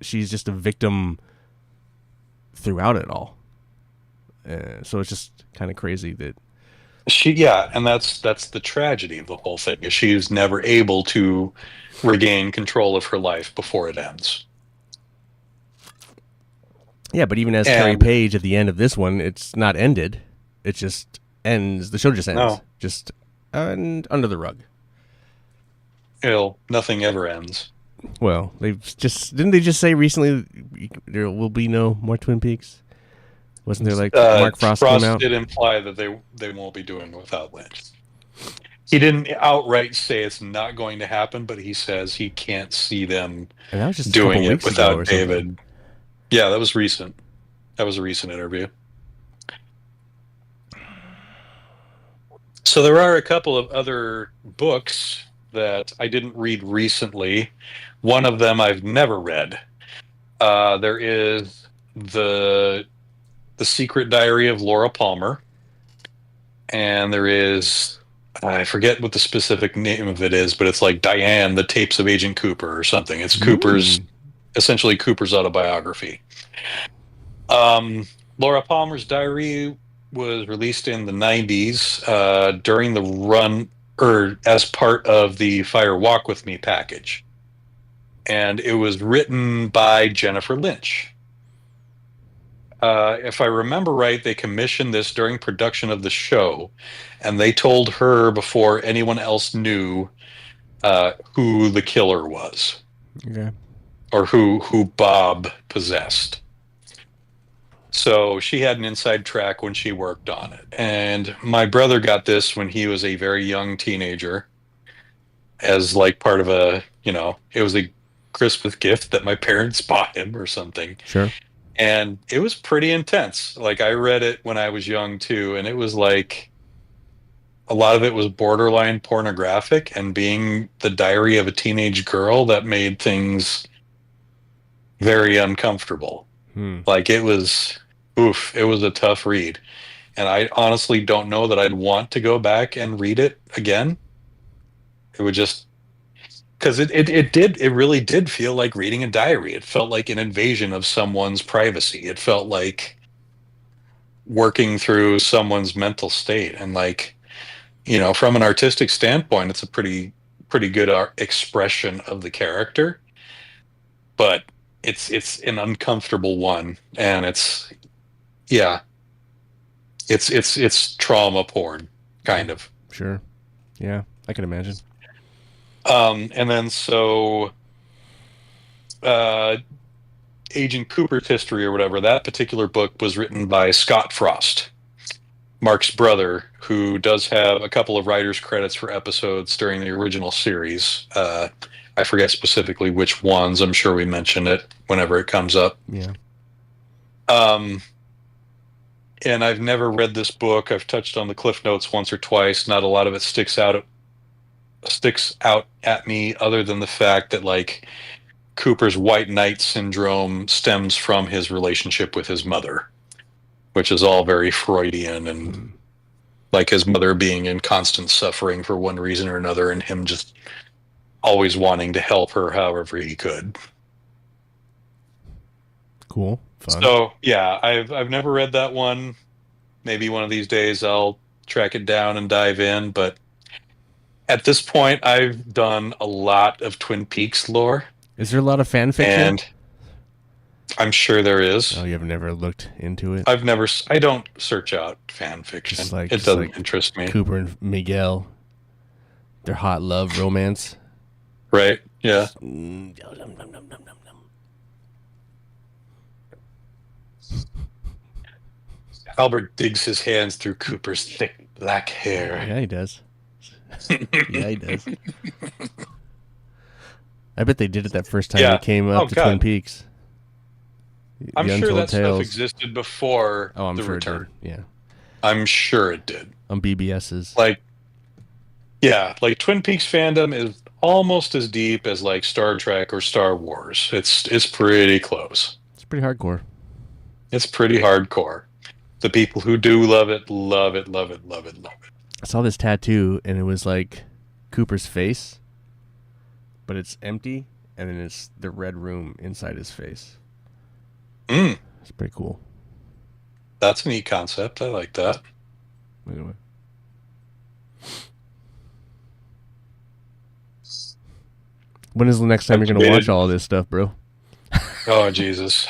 She's just a victim throughout it all. So it's just kind of crazy that and that's the tragedy of the whole thing, is she's never able to regain control of her life before it ends. Yeah, but even as Carrie Page at the end of this one, it's not ended. It just ends. The show just ends. No. Just under the rug. Nothing ever ends. Well, didn't they just say recently there will be no more Twin Peaks? Wasn't there like Mark Frost came out? Did imply that they won't be doing it without Lynch. He didn't outright say it's not going to happen, but he says he can't see them doing it without David. Yeah, that was recent. That was a recent interview. So there are a couple of other books that I didn't read recently. One of them I've never read. There is the Secret Diary of Laura Palmer, and there is, I forget what the specific name of it is, but it's like Diane, the Tapes of Agent Cooper or something. It's essentially Cooper's autobiography. Laura Palmer's diary was released in the 90s during the run, or as part of the Fire Walk With Me package. And it was written by Jennifer Lynch. If I remember right, they commissioned this during production of the show, and they told her before anyone else knew who the killer was. Okay. Or who Bob possessed. So she had an inside track when she worked on it. And my brother got this when he was a very young teenager as like part of it was Christmas gift that my parents bought him or something. Sure. And it was pretty intense. Like I read it when I was young too, and it was like a lot of it was borderline pornographic, and being the diary of a teenage girl, that made things very uncomfortable. Like it was, it was a tough read. And I honestly don't know that I'd want to go back and read it again. It would just, because it really did feel like reading a diary. It felt like an invasion of someone's privacy. It felt like working through someone's mental state. And like, from an artistic standpoint, it's a pretty good expression of the character, but it's an uncomfortable one, and it's trauma porn, kind of. Sure. Yeah, I can imagine. And then Agent Cooper's History or whatever, that particular book was written by Scott Frost, Mark's brother, who does have a couple of writer's credits for episodes during the original series. I forget specifically which ones. I'm sure we mention it whenever it comes up. Yeah. And I've never read this book. I've touched on the Cliff Notes once or twice. Not a lot of it sticks out at me, other than the fact that like Cooper's white knight syndrome stems from his relationship with his mother, which is all very Freudian, and like his mother being in constant suffering for one reason or another, and him just always wanting to help her however he could. Cool. Fun. So yeah, I've never read that one. Maybe one of these days I'll track it down and dive in, but at this point I've done a lot of Twin Peaks lore. Is there a lot of fan fiction? And I'm sure there is. Oh, you've never looked into it? I don't search out fan fiction. It doesn't interest me. Cooper and Miguel, their hot love romance. Right, yeah. Albert digs his hands through Cooper's thick black hair. Yeah, he does. Yeah, he does. I bet they did it that first time they came up to Twin Peaks. I'm sure that stuff existed before the return. Yeah. I'm sure it did. On BBS's. Like Twin Peaks fandom is almost as deep as like Star Trek or Star Wars. It's pretty close. It's pretty hardcore. It's pretty hardcore. The people who do love it, love it, love it, love it, love it. I saw this tattoo, and it was like Cooper's face, but it's empty, and then it's the red room inside his face. It's pretty cool. That's a neat concept. I like that. Anyway. When is the next time you're going to watch all this stuff, bro? Oh, Jesus.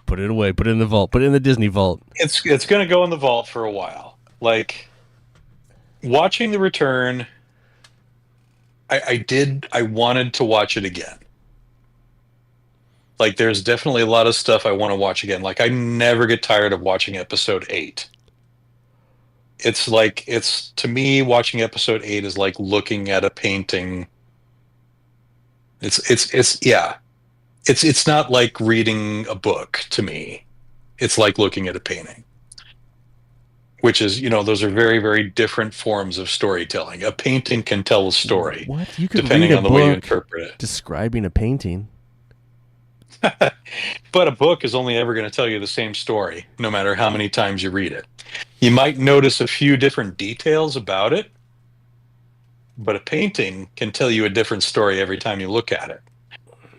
Put it away. Put it in the vault. Put it in the Disney vault. It's going to go in the vault for a while. Like, watching The Return, I wanted to watch it again. Like, there's definitely a lot of stuff I want to watch again. Like, I never get tired of watching episode 8. To me, watching episode 8 is like looking at a painting. It's not like reading a book to me. It's like looking at a painting, which is, those are very, very different forms of storytelling. A painting can tell a story. What? You could depending read a on the book way you interpret it. Describing a painting. But a book is only ever going to tell you the same story, no matter how many times you read it. You might notice a few different details about it, but a painting can tell you a different story every time you look at it.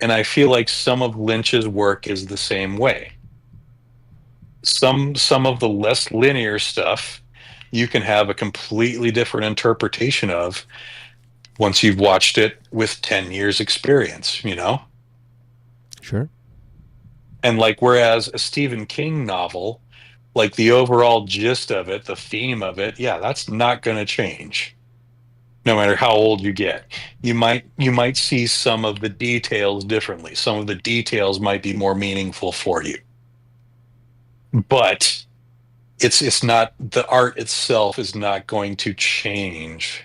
And I feel like some of Lynch's work is the same way. Some of the less linear stuff you can have a completely different interpretation of once you've watched it with 10 years experience, Sure. And like, whereas a Stephen King novel, like the overall gist of it, the theme of it, that's not going to change no matter how old you get. You might see some of the details differently. Some of the details might be more meaningful for you. But it's not, the art itself is not going to change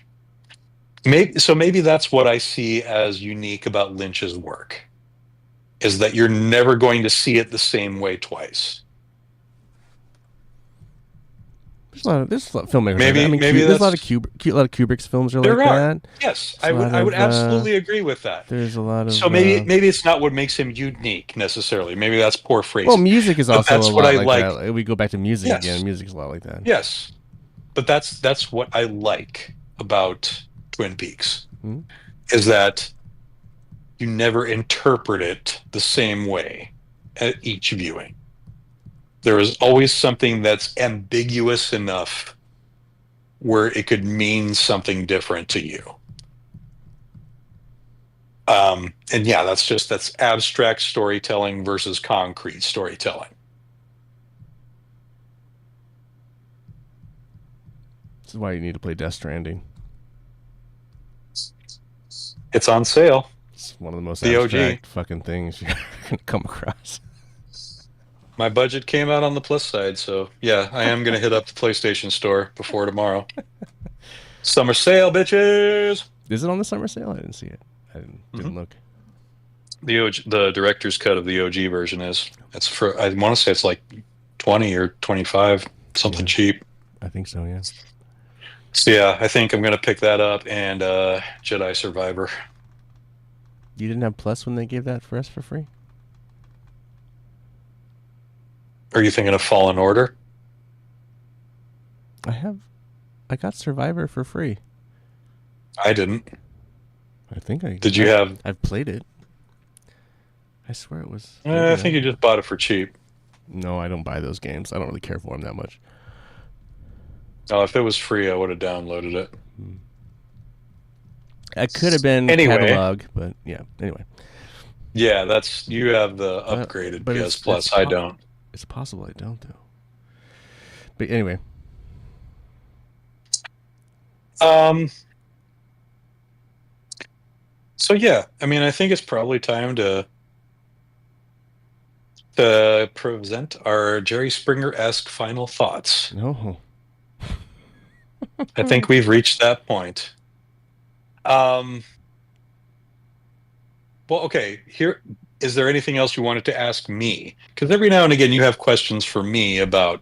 maybe that's what I see as unique about Lynch's work, is that you're never going to see it the same way twice. There's a lot of filmmakers like that. I Maybe mean, maybe there's a lot that's of a lot of Kubrick's films are like there are. that. Yes, There's I would absolutely agree with that. There's a lot So of maybe it's not what makes him unique necessarily. Maybe that's poor well, phrasing. music is But also a that's what I lot like like. that. We go back to music again. Yes. Music's a lot like that. Yes. But that's what I like about Twin Peaks, Hmm? is that you never interpret it the same way at each viewing. There is always something that's ambiguous enough where it could mean something different to you. And yeah, that's abstract storytelling versus concrete storytelling. This is why you need to play Death Stranding. It's on sale. It's one of the most The abstract OG. fucking things you're gonna come across. My budget came out on the plus side, so yeah, I am gonna hit up the PlayStation Store before tomorrow. Summer sale, bitches. Is it on the summer sale? I didn't see it. I didn't look. The director's cut of the OG version is. It's for, I want to say it's like 20 or 25, something cheap. I think so, yeah. So yeah, I think I'm gonna pick that up, and Jedi Survivor. You didn't have Plus when they gave that for us for free? Are you thinking of Fallen Order? I got Survivor for free. I didn't. I think I Did you have? I've played it. I swear it was. I think you just bought it for cheap. No, I don't buy those games. I don't really care for them that much. Oh, if it was free, I would have downloaded it. It could have been Epilogue, but yeah. Anyway. Yeah, you have the upgraded PS Plus. I don't. It's possible I don't though. But anyway. So yeah, I mean, I think it's probably time to present our Jerry Springer-esque final thoughts. No. I think we've reached that point. Well, okay. Here, is there anything else you wanted to ask me? Because every now and again, you have questions for me about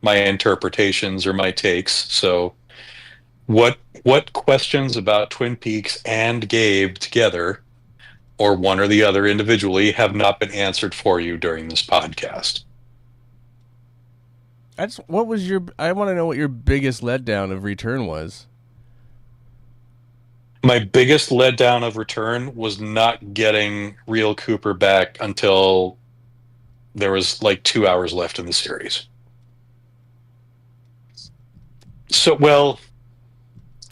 my interpretations or my takes. So, what questions about Twin Peaks and Gabe together, or one or the other individually, have not been answered for you during this podcast? I want to know what your biggest letdown of Return was. My biggest letdown of Return was not getting Real Cooper back until there was like 2 hours left in the series. So, well,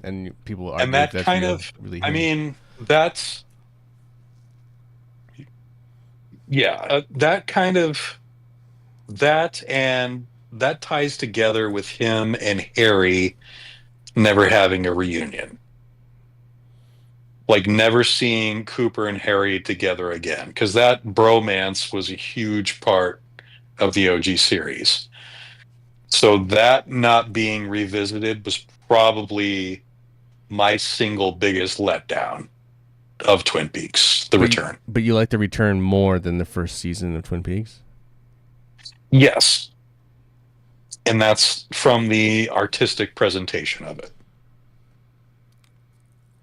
and people argue, and that kind of, really I mean, that's, yeah, that kind of, that and that ties together with him and Harry never having a reunion. Like never seeing Cooper and Harry together again, because that bromance was a huge part of the OG series. So that not being revisited was probably my single biggest letdown of Twin Peaks, The Return. But you like The Return more than the first season of Twin Peaks? Yes. And that's from the artistic presentation of it.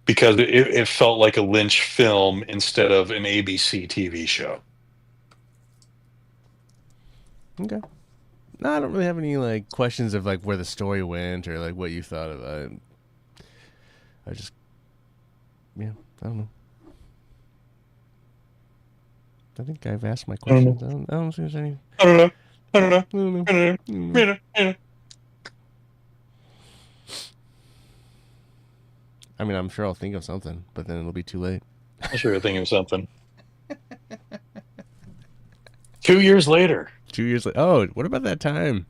Because it felt like a Lynch film instead of an ABC TV show. Okay. No, I don't really have any like questions of like where the story went or like what you thought of it. I don't know. I think I've asked my questions. I don't know if there's any. I don't know. I mean, I'm sure I'll think of something, but then it'll be too late. I'm sure I'll think of something. 2 years later. 2 years later. Oh, what about that time?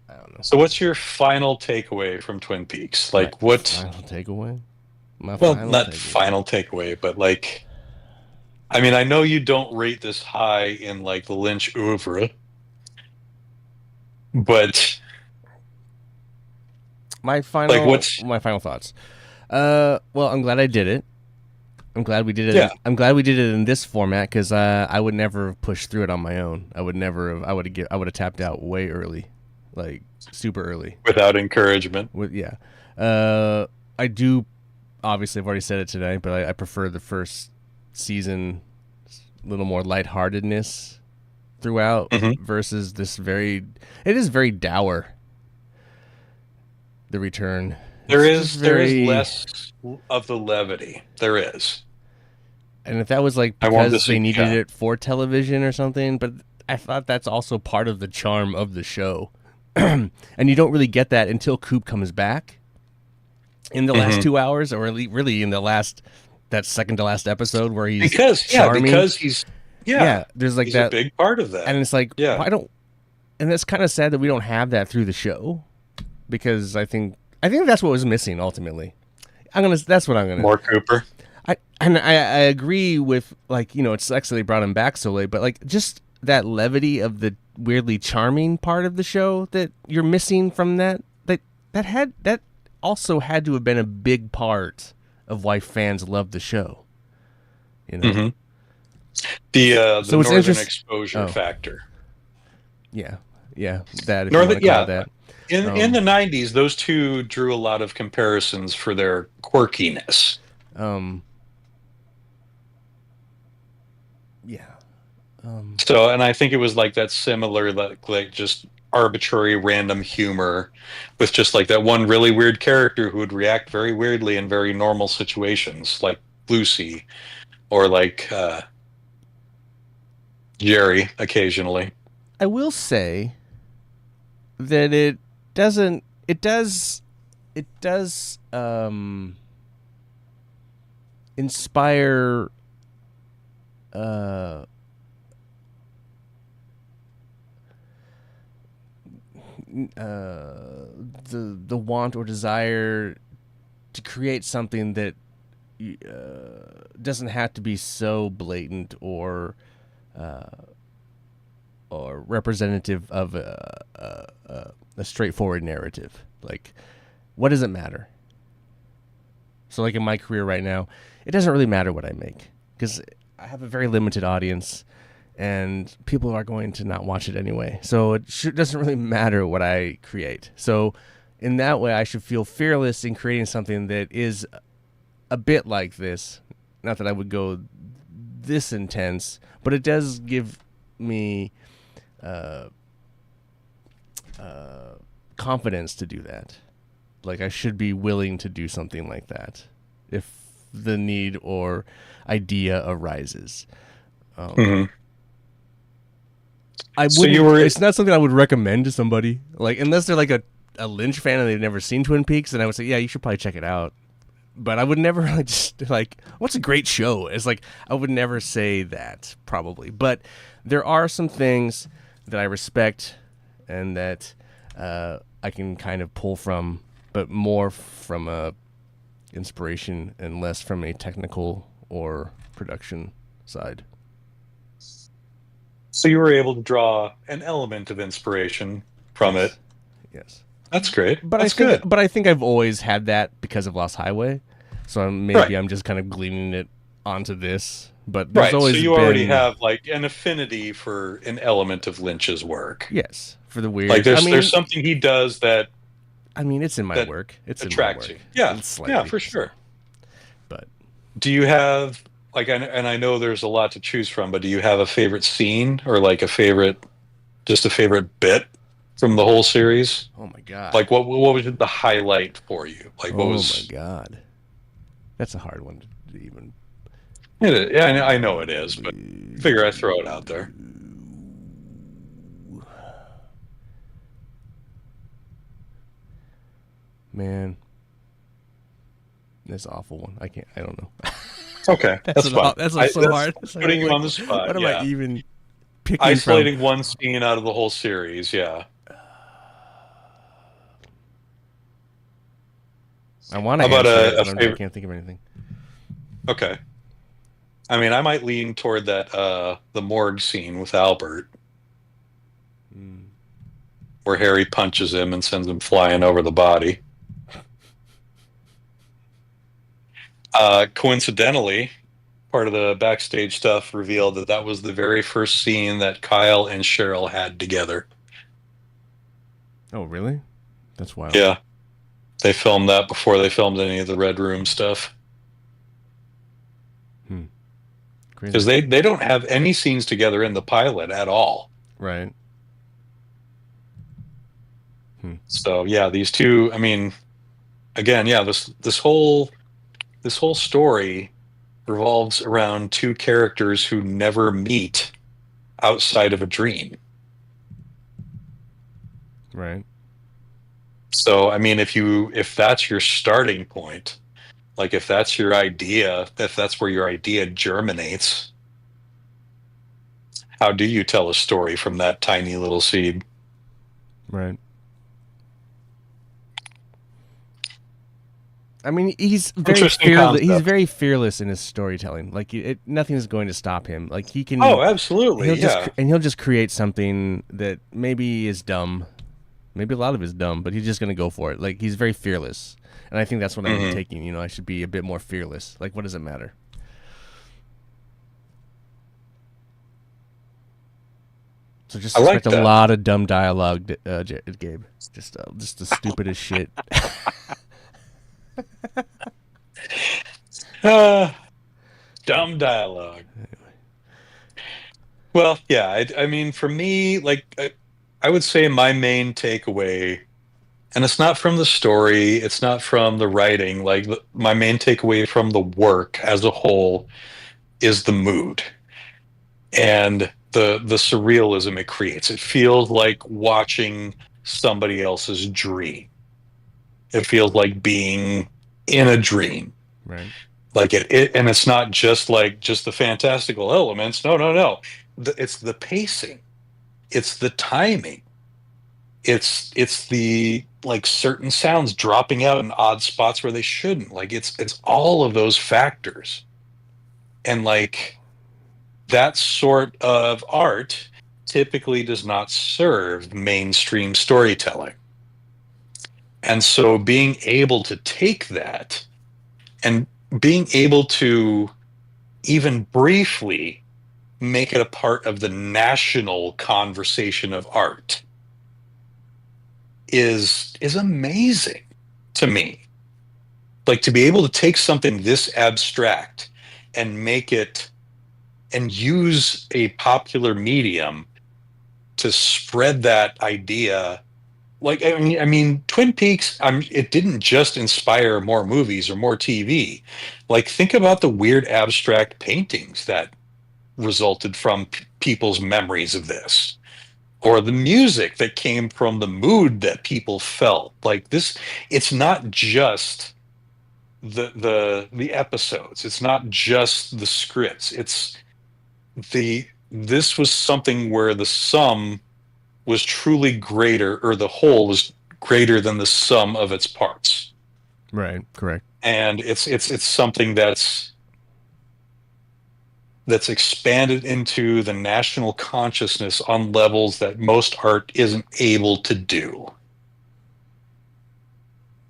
I don't know. So what's your final takeaway from Twin Peaks? Like what? Final takeaway? Final takeaway, but like, I mean, I know you don't rate this high in like the Lynch oeuvre, but My final thoughts. Well, I'm glad I did it. I'm glad we did it. Yeah. I'm glad we did it in this format because I would never have pushed through it on my own. I would have tapped out way early, like super early, without encouragement. I do. Obviously, I've already said it today, but I prefer the first season, a little more lightheartedness throughout versus this very. It is very dour. The return. There is less of the levity. There is. And if that was like because they needed it for television or something, but I thought that's also part of the charm of the show. And you don't really get that until Coop comes back in the last 2 hours, or really in that second to last episode where he's charming. Because he's there's like he's that a big part of that. And it's like why don't, and it's kind of sad that we don't have that through the show. Because I think that's what was missing ultimately. That's what I'm gonna. More Cooper. I agree with, like, you know, it's actually brought him back so late, but like just that levity of the weirdly charming part of the show that you're missing from that also had to have been a big part of why fans love the show. You know, the northern exposure factor. Yeah, that. That. In the 90s, those two drew a lot of comparisons for their quirkiness. So, and I think it was like that similar, like just arbitrary random humor with just like that one really weird character who would react very weirdly in very normal situations, like Lucy or like Jerry occasionally. I will say that it does inspire the want or desire to create something that doesn't have to be so blatant or representative of a straightforward narrative. Like, what does it matter? So, like in my career right now, it doesn't really matter what I make because I have a very limited audience, and people are going to not watch it anyway. So it doesn't really matter what I create. So in that way, I should feel fearless in creating something that is a bit like this. Not that I would go this intense, but it does give me confidence to do that. Like, I should be willing to do something like that if the need or idea arises. It's not something I would recommend to somebody, like, unless they're like a Lynch fan and they've never seen Twin Peaks, and I would say, yeah, you should probably check it out. But I would never like just like, what's a great show? It's like, I would never say that probably. But there are some things that I respect and that I can kind of pull from, but more from a inspiration and less from a technical or production side. So you were able to draw an element of inspiration from it. Yes. That's great. But That's good. But I think I've always had that because of Lost Highway. So maybe I'm just kind of gleaning it onto this. But there's always so you already have like an affinity for an element of Lynch's work. Yes, for the weird. Like there's something he does that. I mean, it's in my work. It's attracts in my work. you. Yeah, for sure. But do you have like, and I know there's a lot to choose from, but do you have a favorite scene or like a favorite bit from the whole series? Oh my god! Like what was the highlight for you? Like what was? Oh my god, that's a hard one to even. Yeah, I know it is, but figure I'd throw it out there. Man, that's an awful one. I don't know. Okay, that's fine. That's so hard. That's putting you on the spot. What am I even picking isolating from? One scene out of the whole series? Yeah. I want to answer it, but I can't think of anything. Okay. I mean, I might lean toward that the morgue scene with Albert, where Harry punches him and sends him flying over the body. Coincidentally, part of the backstage stuff revealed that that was the very first scene that Kyle and Cheryl had together. Oh, really? That's wild. Yeah. They filmed that before they filmed any of the Red Room stuff. Because they don't have any scenes together in the pilot at all. Right. So yeah, these two, I mean, again, yeah, this whole story revolves around two characters who never meet outside of a dream. Right. So I mean, if that's your starting point, like if that's your idea, if that's where your idea germinates, how do you tell a story from that tiny little seed? Right. I mean, he's very fearless. He's very fearless in his storytelling. Like, nothing is going to stop him. Like, he can. Oh, absolutely. He'll just create something that maybe is dumb. Maybe a lot of it is dumb, but he's just going to go for it. Like, he's very fearless, and I think that's what I'm taking. You know, I should be a bit more fearless. Like, what does it matter? So just expect a lot of dumb dialogue, Gabe. Just the stupidest shit. Dumb dialogue. Well, yeah, I mean, for me, like, I would say my main takeaway, and it's not from the story, it's not from the writing, like, my main takeaway from the work as a whole is the mood and the surrealism it creates. It feels like watching somebody else's dream. It feels like being in a dream. Right. Like and it's not just like just the fantastical elements. No. It's the pacing. It's the timing. It's the like certain sounds dropping out in odd spots where they shouldn't. Like it's all of those factors. And like that sort of art typically does not serve mainstream storytelling. And so being able to take that and being able to even briefly make it a part of the national conversation of art is amazing to me. Like to be able to take something this abstract and make it and use a popular medium to spread that idea. Like I mean, Twin Peaks. It didn't just inspire more movies or more TV. Like think about the weird abstract paintings that resulted from people's memories of this, or the music that came from the mood that people felt. Like this, it's not just the episodes. It's not just the scripts. It's this was something where the sum was truly greater, or the whole was greater than the sum of its parts. Right. Correct. And it's something that's expanded into the national consciousness on levels that most art isn't able to do.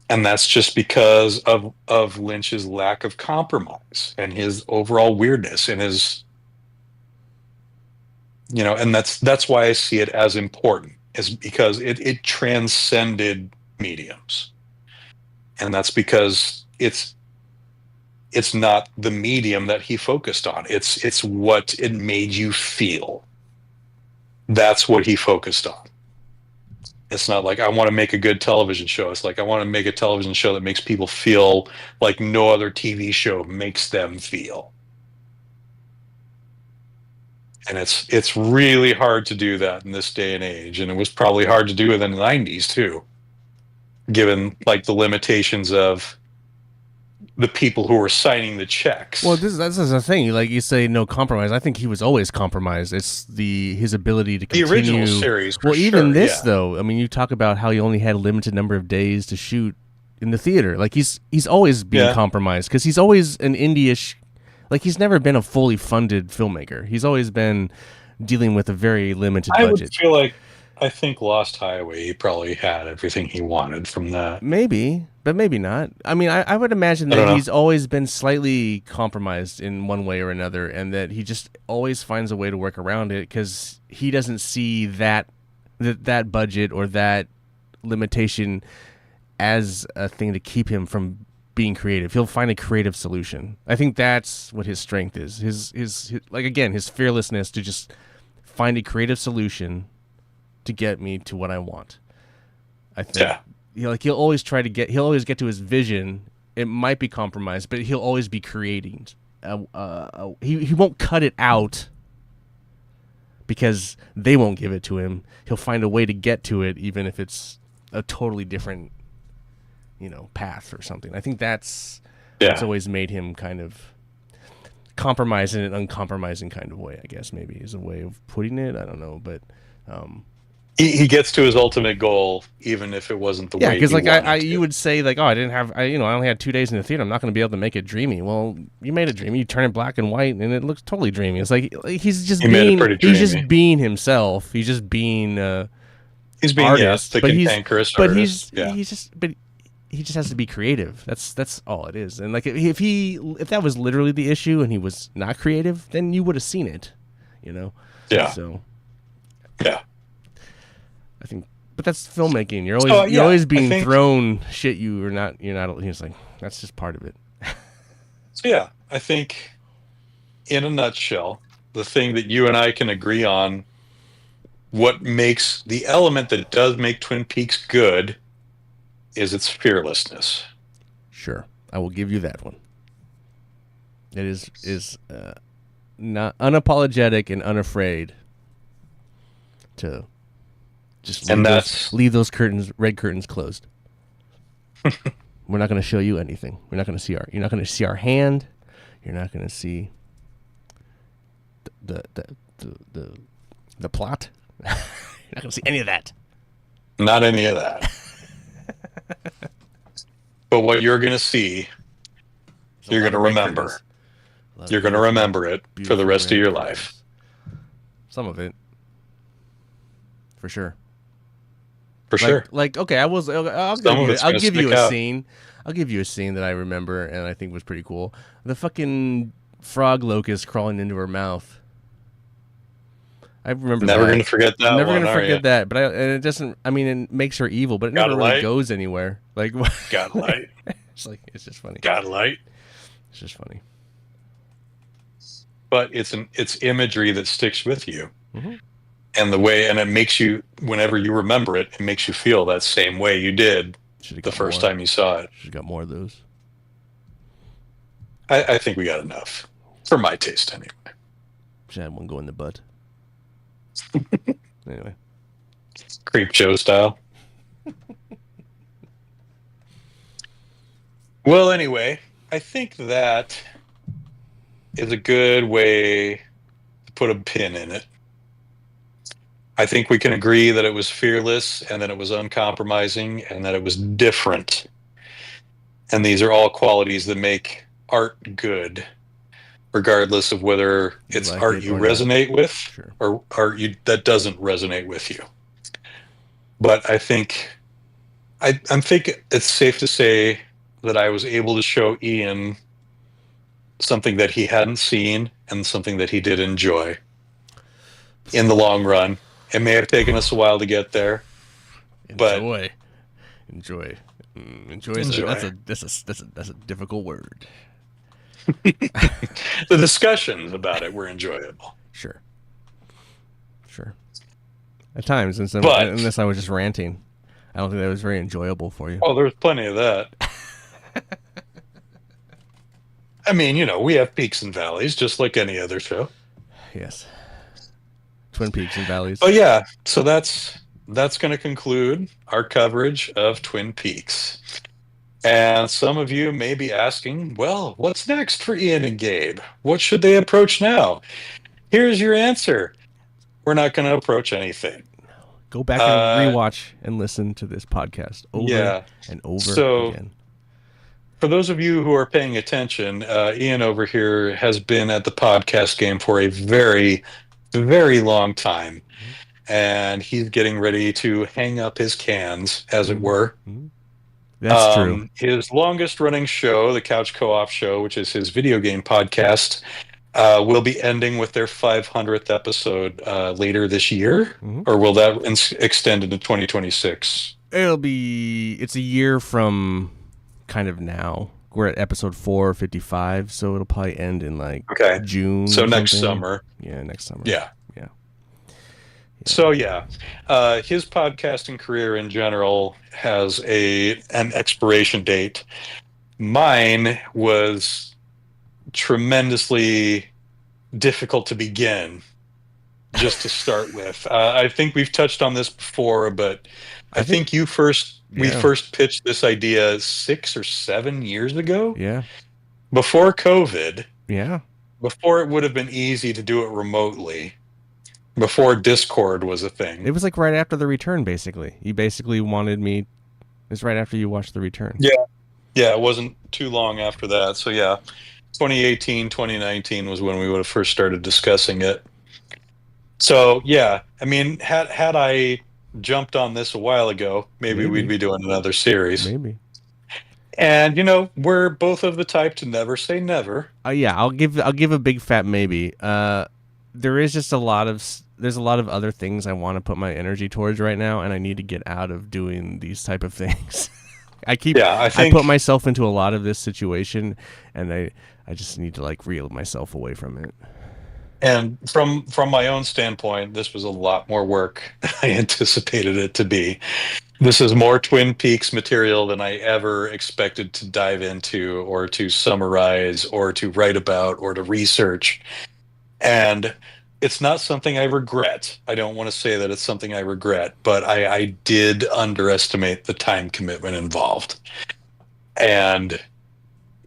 And that's just because of Lynch's lack of compromise and his overall weirdness and his, you know, and that's why I see it as important, is because it transcended mediums. And that's because it's not the medium that he focused on. It's what it made you feel. That's what he focused on. It's not like I want to make a good television show. It's like I want to make a television show that makes people feel like no other TV show makes them feel. And it's really hard to do that in this day and age. And it was probably hard to do it in the 90s too, given like the limitations of the people who were signing the checks. Well, that's the thing. Like you say, no compromise. I think he was always compromised. It's his ability to continue. The original series. Well, even this though. I mean, you talk about how he only had a limited number of days to shoot in the theater. Like he's always being compromised because he's always an indie-ish. Like he's never been a fully funded filmmaker. He's always been dealing with a very limited budget. I would feel like I think Lost Highway, he probably had everything he wanted from that. Maybe. But maybe not. I mean, I would imagine that he's always been slightly compromised in one way or another, and that he just always finds a way to work around it because he doesn't see that budget or that limitation as a thing to keep him from being creative. He'll find a creative solution. I think that's what his strength is. His like, again, his fearlessness to just find a creative solution to get me to what I want. I think. Yeah. He'll always get to his vision. It might be compromised, but he'll always be creating. He won't cut it out because they won't give it to him. He'll find a way to get to it, even if it's a totally different, path or something. I think that's always made him kind of compromise in an uncompromising kind of way. I guess maybe is a way of putting it. I don't know, but. He gets to his ultimate goal, even if it wasn't the way. Yeah, because you would say I only had 2 days in the theater. I'm not going to be able to make it dreamy. Well, you made it dreamy. You turn it black and white, and it looks totally dreamy. It's like he's just being himself. He's just being he's being artist, cantankerous artist. He just has to be creative. That's all it is. And if that was literally the issue, and he was not creative, then you would have seen it. Yeah. So. Yeah. I think, but that's filmmaking. You're always being thrown shit. You're not. It's like that's just part of it. So yeah, I think, in a nutshell, the thing that you and I can agree on, what makes the element that does make Twin Peaks good, is its fearlessness. Sure, I will give you that one. It is not unapologetic and unafraid to. Just leave those red curtains closed. We're not going to show you anything. You're not going to see our hand. You're not going to see the plot. You're not going to see any of that. Not any of that. But what you're going to see, you're going to remember. You're going to remember it for the rest of your life. Some of it. For sure. Okay, I'll give you a scene. I'll give you a scene that I remember and I think was pretty cool. The fucking frog locust crawling into her mouth. I remember. Never going to forget that. Never going to forget that. But it doesn't. I mean, it makes her evil, but it never really goes anywhere. Like, got light. It's just funny. Got light. It's just funny. But it's imagery that sticks with you. Mm-hmm. And it makes you, whenever you remember it, it makes you feel that same way you did the first time you saw it. Should've got more of those. I think we got enough. For my taste, anyway. Should have one go in the butt. Anyway. Creep show style. Well, anyway, I think that is a good way to put a pin in it. I think we can agree that it was fearless and that it was uncompromising and that it was different. And these are all qualities that make art good, regardless of whether it's art you resonate with or art that doesn't resonate with you. But I think it's safe to say that I was able to show Ian something that he hadn't seen and something that he did enjoy in the long run. It may have taken us a while to get there, but enjoy. That's a difficult word. The discussions about it were enjoyable. Sure. At times, unless I was just ranting, I don't think that was very enjoyable for you. Oh, there's plenty of that. I mean, we have peaks and valleys, just like any other show. Yes. Twin Peaks and valleys. Oh yeah, so that's going to conclude our coverage of Twin Peaks. And some of you may be asking, well, what's next for Ian and Gabe? What should they approach now? Here's your answer. We're not going to approach anything. Go back and rewatch and listen to this podcast over and over again. For those of you who are paying attention, Ian over here has been at the podcast game for a very, very long time. And he's getting ready to hang up his cans, as it were. That's true. His longest running show, the Couch Co-op Show, which is his video game podcast, will be ending with their 500th episode later this year, or will that extend into 2026? It's a year from kind of now. We're at episode 455, so it'll probably end in like June. So next summer. Yeah, next summer. Yeah. Yeah. So his podcasting career in general has an expiration date. Mine was tremendously difficult to begin, just to start with. I think we've touched on this before, but I think we first pitched this idea 6 or 7 years ago. Yeah. Before COVID. Yeah. Before it would have been easy to do it remotely. Before Discord was a thing. It was like right after The Return, basically. You basically wanted me. It's right after you watched The Return. Yeah. Yeah, it wasn't too long after that. So, 2018, 2019 was when we would have first started discussing it. So, I mean, had I jumped on this a while ago, maybe we'd be doing another series. Maybe. And, we're both of the type to never say never. I'll give a big fat maybe. There is just there's a lot of other things I want to put my energy towards right now, and I need to get out of doing these type of things. I put myself into a lot of this situation, and I just need to like reel myself away from it. And from my own standpoint, this was a lot more work than I anticipated it to be. This is more Twin Peaks material than I ever expected to dive into, or to summarize, or to write about, or to research. And it's not something I regret. I don't want to say that it's something I regret, but I did underestimate the time commitment involved. And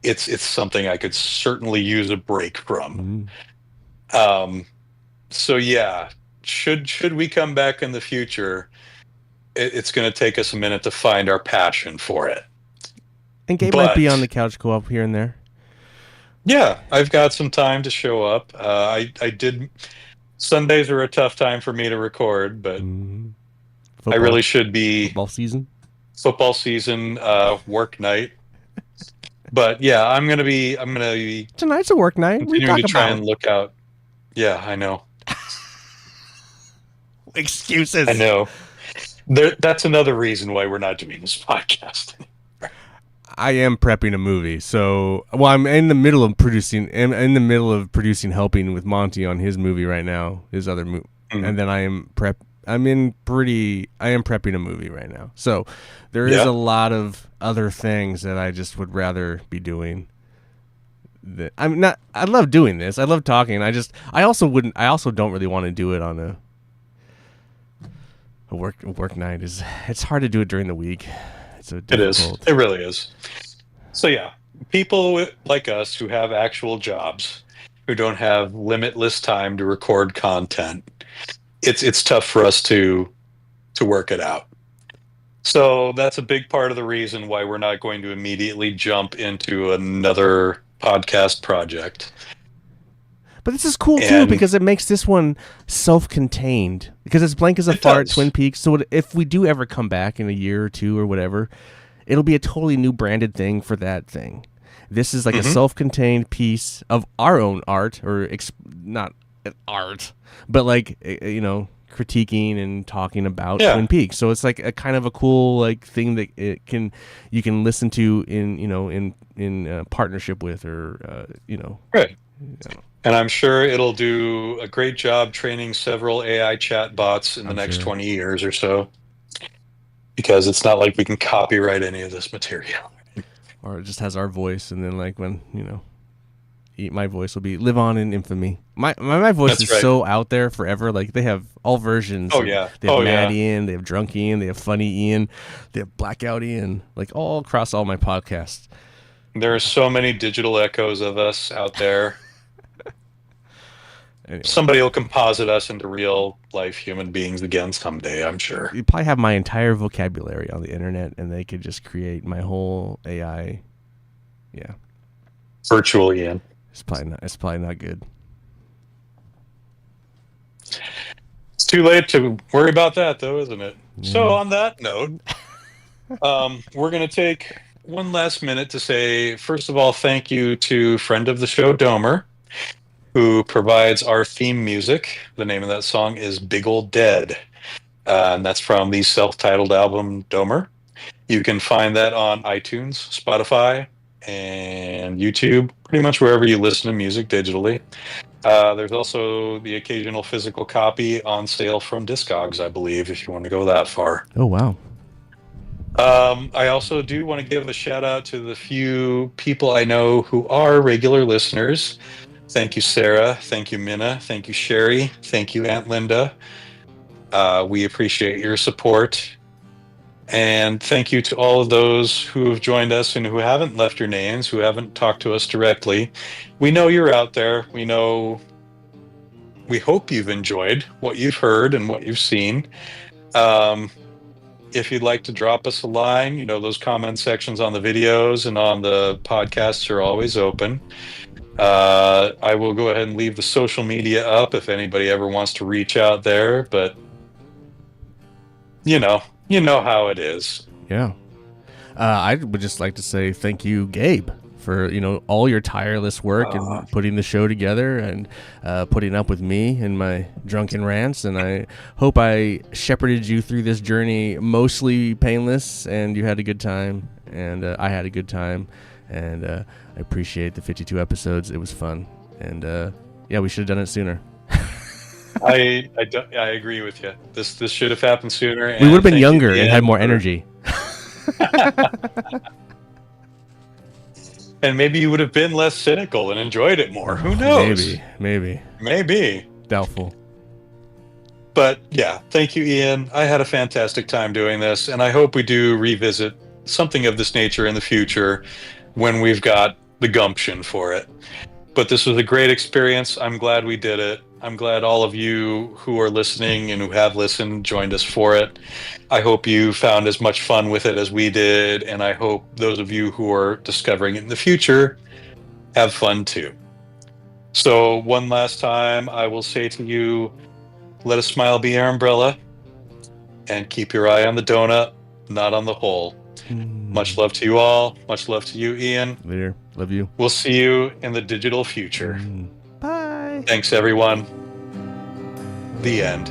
it's something I could certainly use a break from. So should we come back in the future, it's going to take us a minute to find our passion for it. And Gabe might be on the Couch Co-op here and there. Yeah, I've got some time to show up. I did. Sundays are a tough time for me to record, but I really should be. Football season, work night. But I'm gonna be. Tonight's a work night. Continuing to try and look out. Yeah, I know. Excuses. I know. That's another reason why we're not doing this podcast. I am prepping a movie, so I'm in the middle of producing. Helping with Monty on his movie right now, his other movie, and then I am prepping a movie right now. So there is a lot of other things that I just would rather be doing. I love doing this. I love talking. I also don't really want to do it on a work night. It's hard to do it during the week. It is. It really is. So people like us who have actual jobs, who don't have limitless time to record content, it's tough for us to work it out. So that's a big part of the reason why we're not going to immediately jump into another podcast project. But this is cool too, because it makes this one self-contained, because it's blank as a fart, Twin Peaks. So if we do ever come back in a year or two or whatever, it'll be a totally new branded thing for that thing. This is like a self-contained piece of our own art, or not art, but like, critiquing and talking about Twin Peaks. So it's like a kind of a cool like thing that you can listen to in partnership with, or Right. And I'm sure it'll do a great job training several AI chat bots in the next 20 years or so, because it's not like we can copyright any of this material. Or it just has our voice, and then like when my voice will be live on in infamy. My voice is so out there forever. Like they have all versions. Oh yeah. They have Mad Ian, they have Drunk Ian, they have Funny Ian, they have Blackout Ian. Like all across all my podcasts. There are so many digital echoes of us out there. Anyway. Somebody will composite us into real life human beings again someday, I'm sure. You probably have my entire vocabulary on the internet, and they could just create my whole AI. Yeah. Virtual Ian. It's probably not good. It's too late to worry about that, though, isn't it? Yeah. So on that note, We're going to take one last minute to say, first of all, thank you to friend of the show, Domer, who provides our theme music. The name of that song is Big Ol' Dead, and that's from the self-titled album Domer. You can find that on iTunes, Spotify, and YouTube, pretty much wherever you listen to music digitally. There's also the occasional physical copy on sale from Discogs, I believe, if you want to go that far. Oh, wow. I also do want to give a shout out to the few people I know who are regular listeners. Thank you, Sarah. Thank you, Minna. Thank you, Sherry. Thank you, Aunt Linda. We appreciate your support. And thank you to all of those who have joined us and who haven't left your names, who haven't talked to us directly. We know you're out there. We hope you've enjoyed what you've heard and what you've seen. If you'd like to drop us a line, those comment sections on the videos and on the podcasts are always open. I will go ahead and leave the social media up if anybody ever wants to reach out there, but you know how it is. Yeah. I would just like to say thank you, Gabe, for all your tireless work and putting the show together and putting up with me and my drunken rants. And I hope I shepherded you through this journey mostly painless, and you had a good time, and I had a good time, and I appreciate the 52 episodes. It was fun, and yeah, we should have done it sooner. I agree with you. This should have happened sooner. We would have been younger and had more energy. And maybe you would have been less cynical and enjoyed it more. Who knows? Maybe. Doubtful. But yeah, thank you, Ian. I had a fantastic time doing this, and I hope we do revisit something of this nature in the future when we've got the gumption for it. But this was a great experience. I'm glad we did it. I'm glad all of you who are listening and who have listened joined us for it. I hope you found as much fun with it as we did, and I hope those of you who are discovering it in the future have fun too. So one last time, I will say to you, let a smile be your umbrella, and keep your eye on the donut, not on the hole. Much love to you all. Much love to you, Ian. Later. Love you. We'll see you in the digital future. Bye. Thanks, everyone. The end.